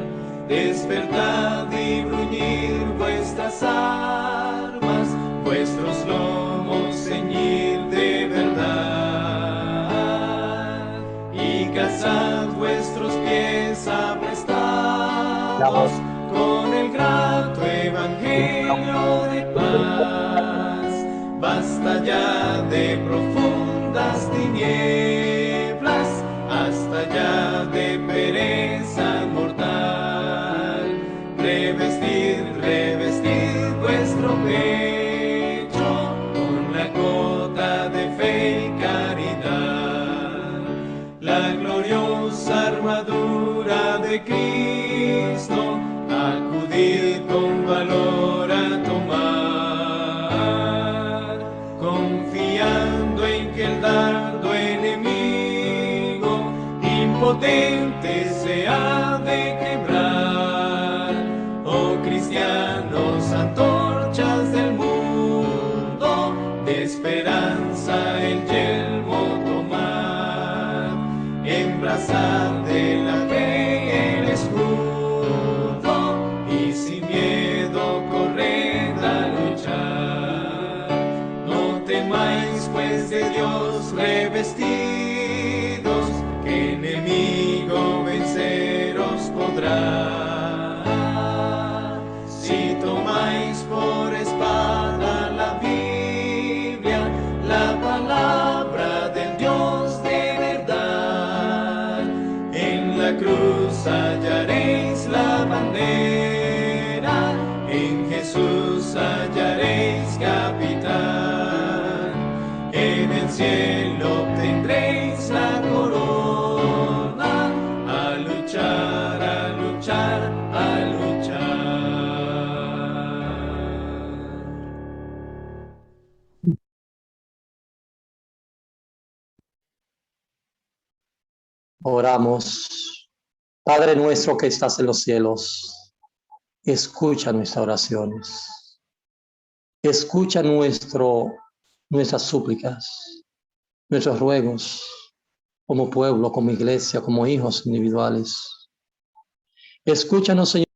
Despertad y bruñir vuestras armas, vuestros lomos ceñid de verdad y calzad vuestros pies aprestados con el grato evangelio de paz. Basta ya de profundas tinieblas, hasta ya de pereza mortal. Revestid, revestid vuestro pecho con la cota de fe y caridad. La gloriosa armadura de Cristo, acudid con valor a tomar. serpiente se ha de quebrar. Oh cristianos, antorchas del mundo, de esperanza el yelmo tomar, embrazar de la fe el escudo y sin miedo corred a luchar. No temáis pues de Dios revestidos, que enemigo venceros podrá. Si tomáis por espada la Biblia, la palabra del Dios de verdad, en la cruz hallaréis la bandera, en Jesús hallaréis capitán, en el cielo obtendréis la corona, a luchar, a luchar, a luchar. Oramos. Padre nuestro que estás en los cielos, escucha nuestras oraciones. Escucha nuestras súplicas, nuestros ruegos, como pueblo, como iglesia, como hijos individuales. Escúchanos, Señor.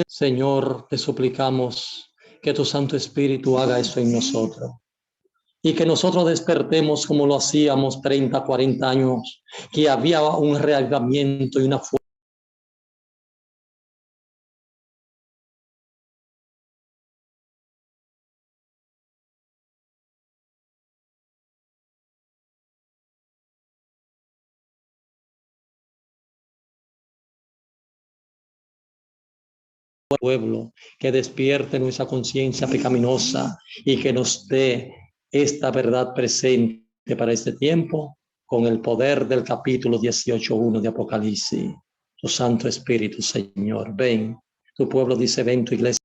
Señor, te suplicamos que tu Santo Espíritu haga eso en nosotros y que nosotros despertemos como lo hacíamos 30, 40 años, que había un reavivamiento y una fuerza. Pueblo, que despierte nuestra conciencia pecaminosa y que nos dé esta verdad presente para este tiempo con el poder del capítulo 18:1 de Apocalipsis. Tu Santo Espíritu, Señor, ven. Tu pueblo dice, ven, tu iglesia.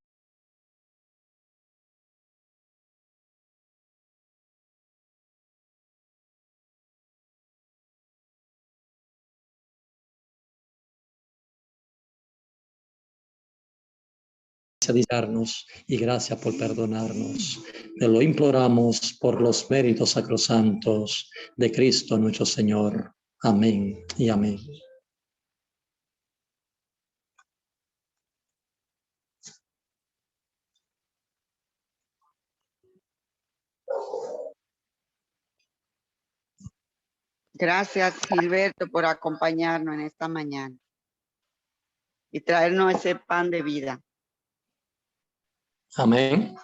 Y gracias por perdonarnos. Te lo imploramos por los méritos sacrosantos de Cristo nuestro Señor. Amén y amén. Gracias, Gilberto, por acompañarnos en esta mañana y traernos ese pan de vida. Amén.